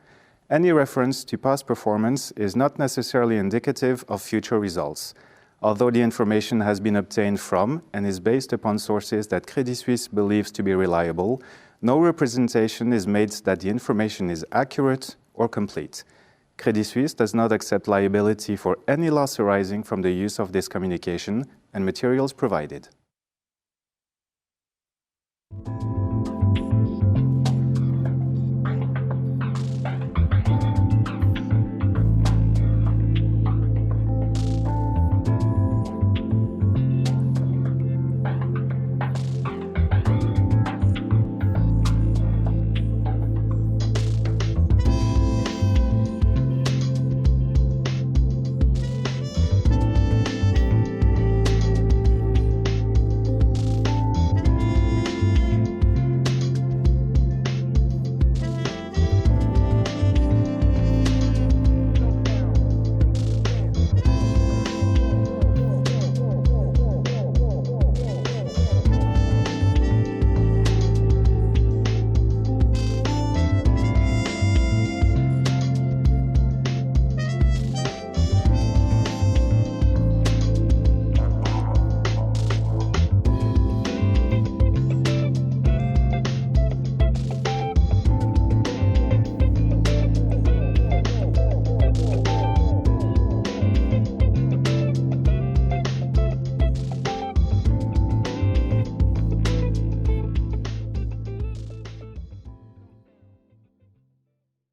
Any reference to past performance is not necessarily indicative of future results. Although the information has been obtained from and is based upon sources that Credit Suisse believes to be reliable, no representation is made that the information is accurate or complete. Credit Suisse does not accept liability for any loss arising from the use of this communication and materials provided.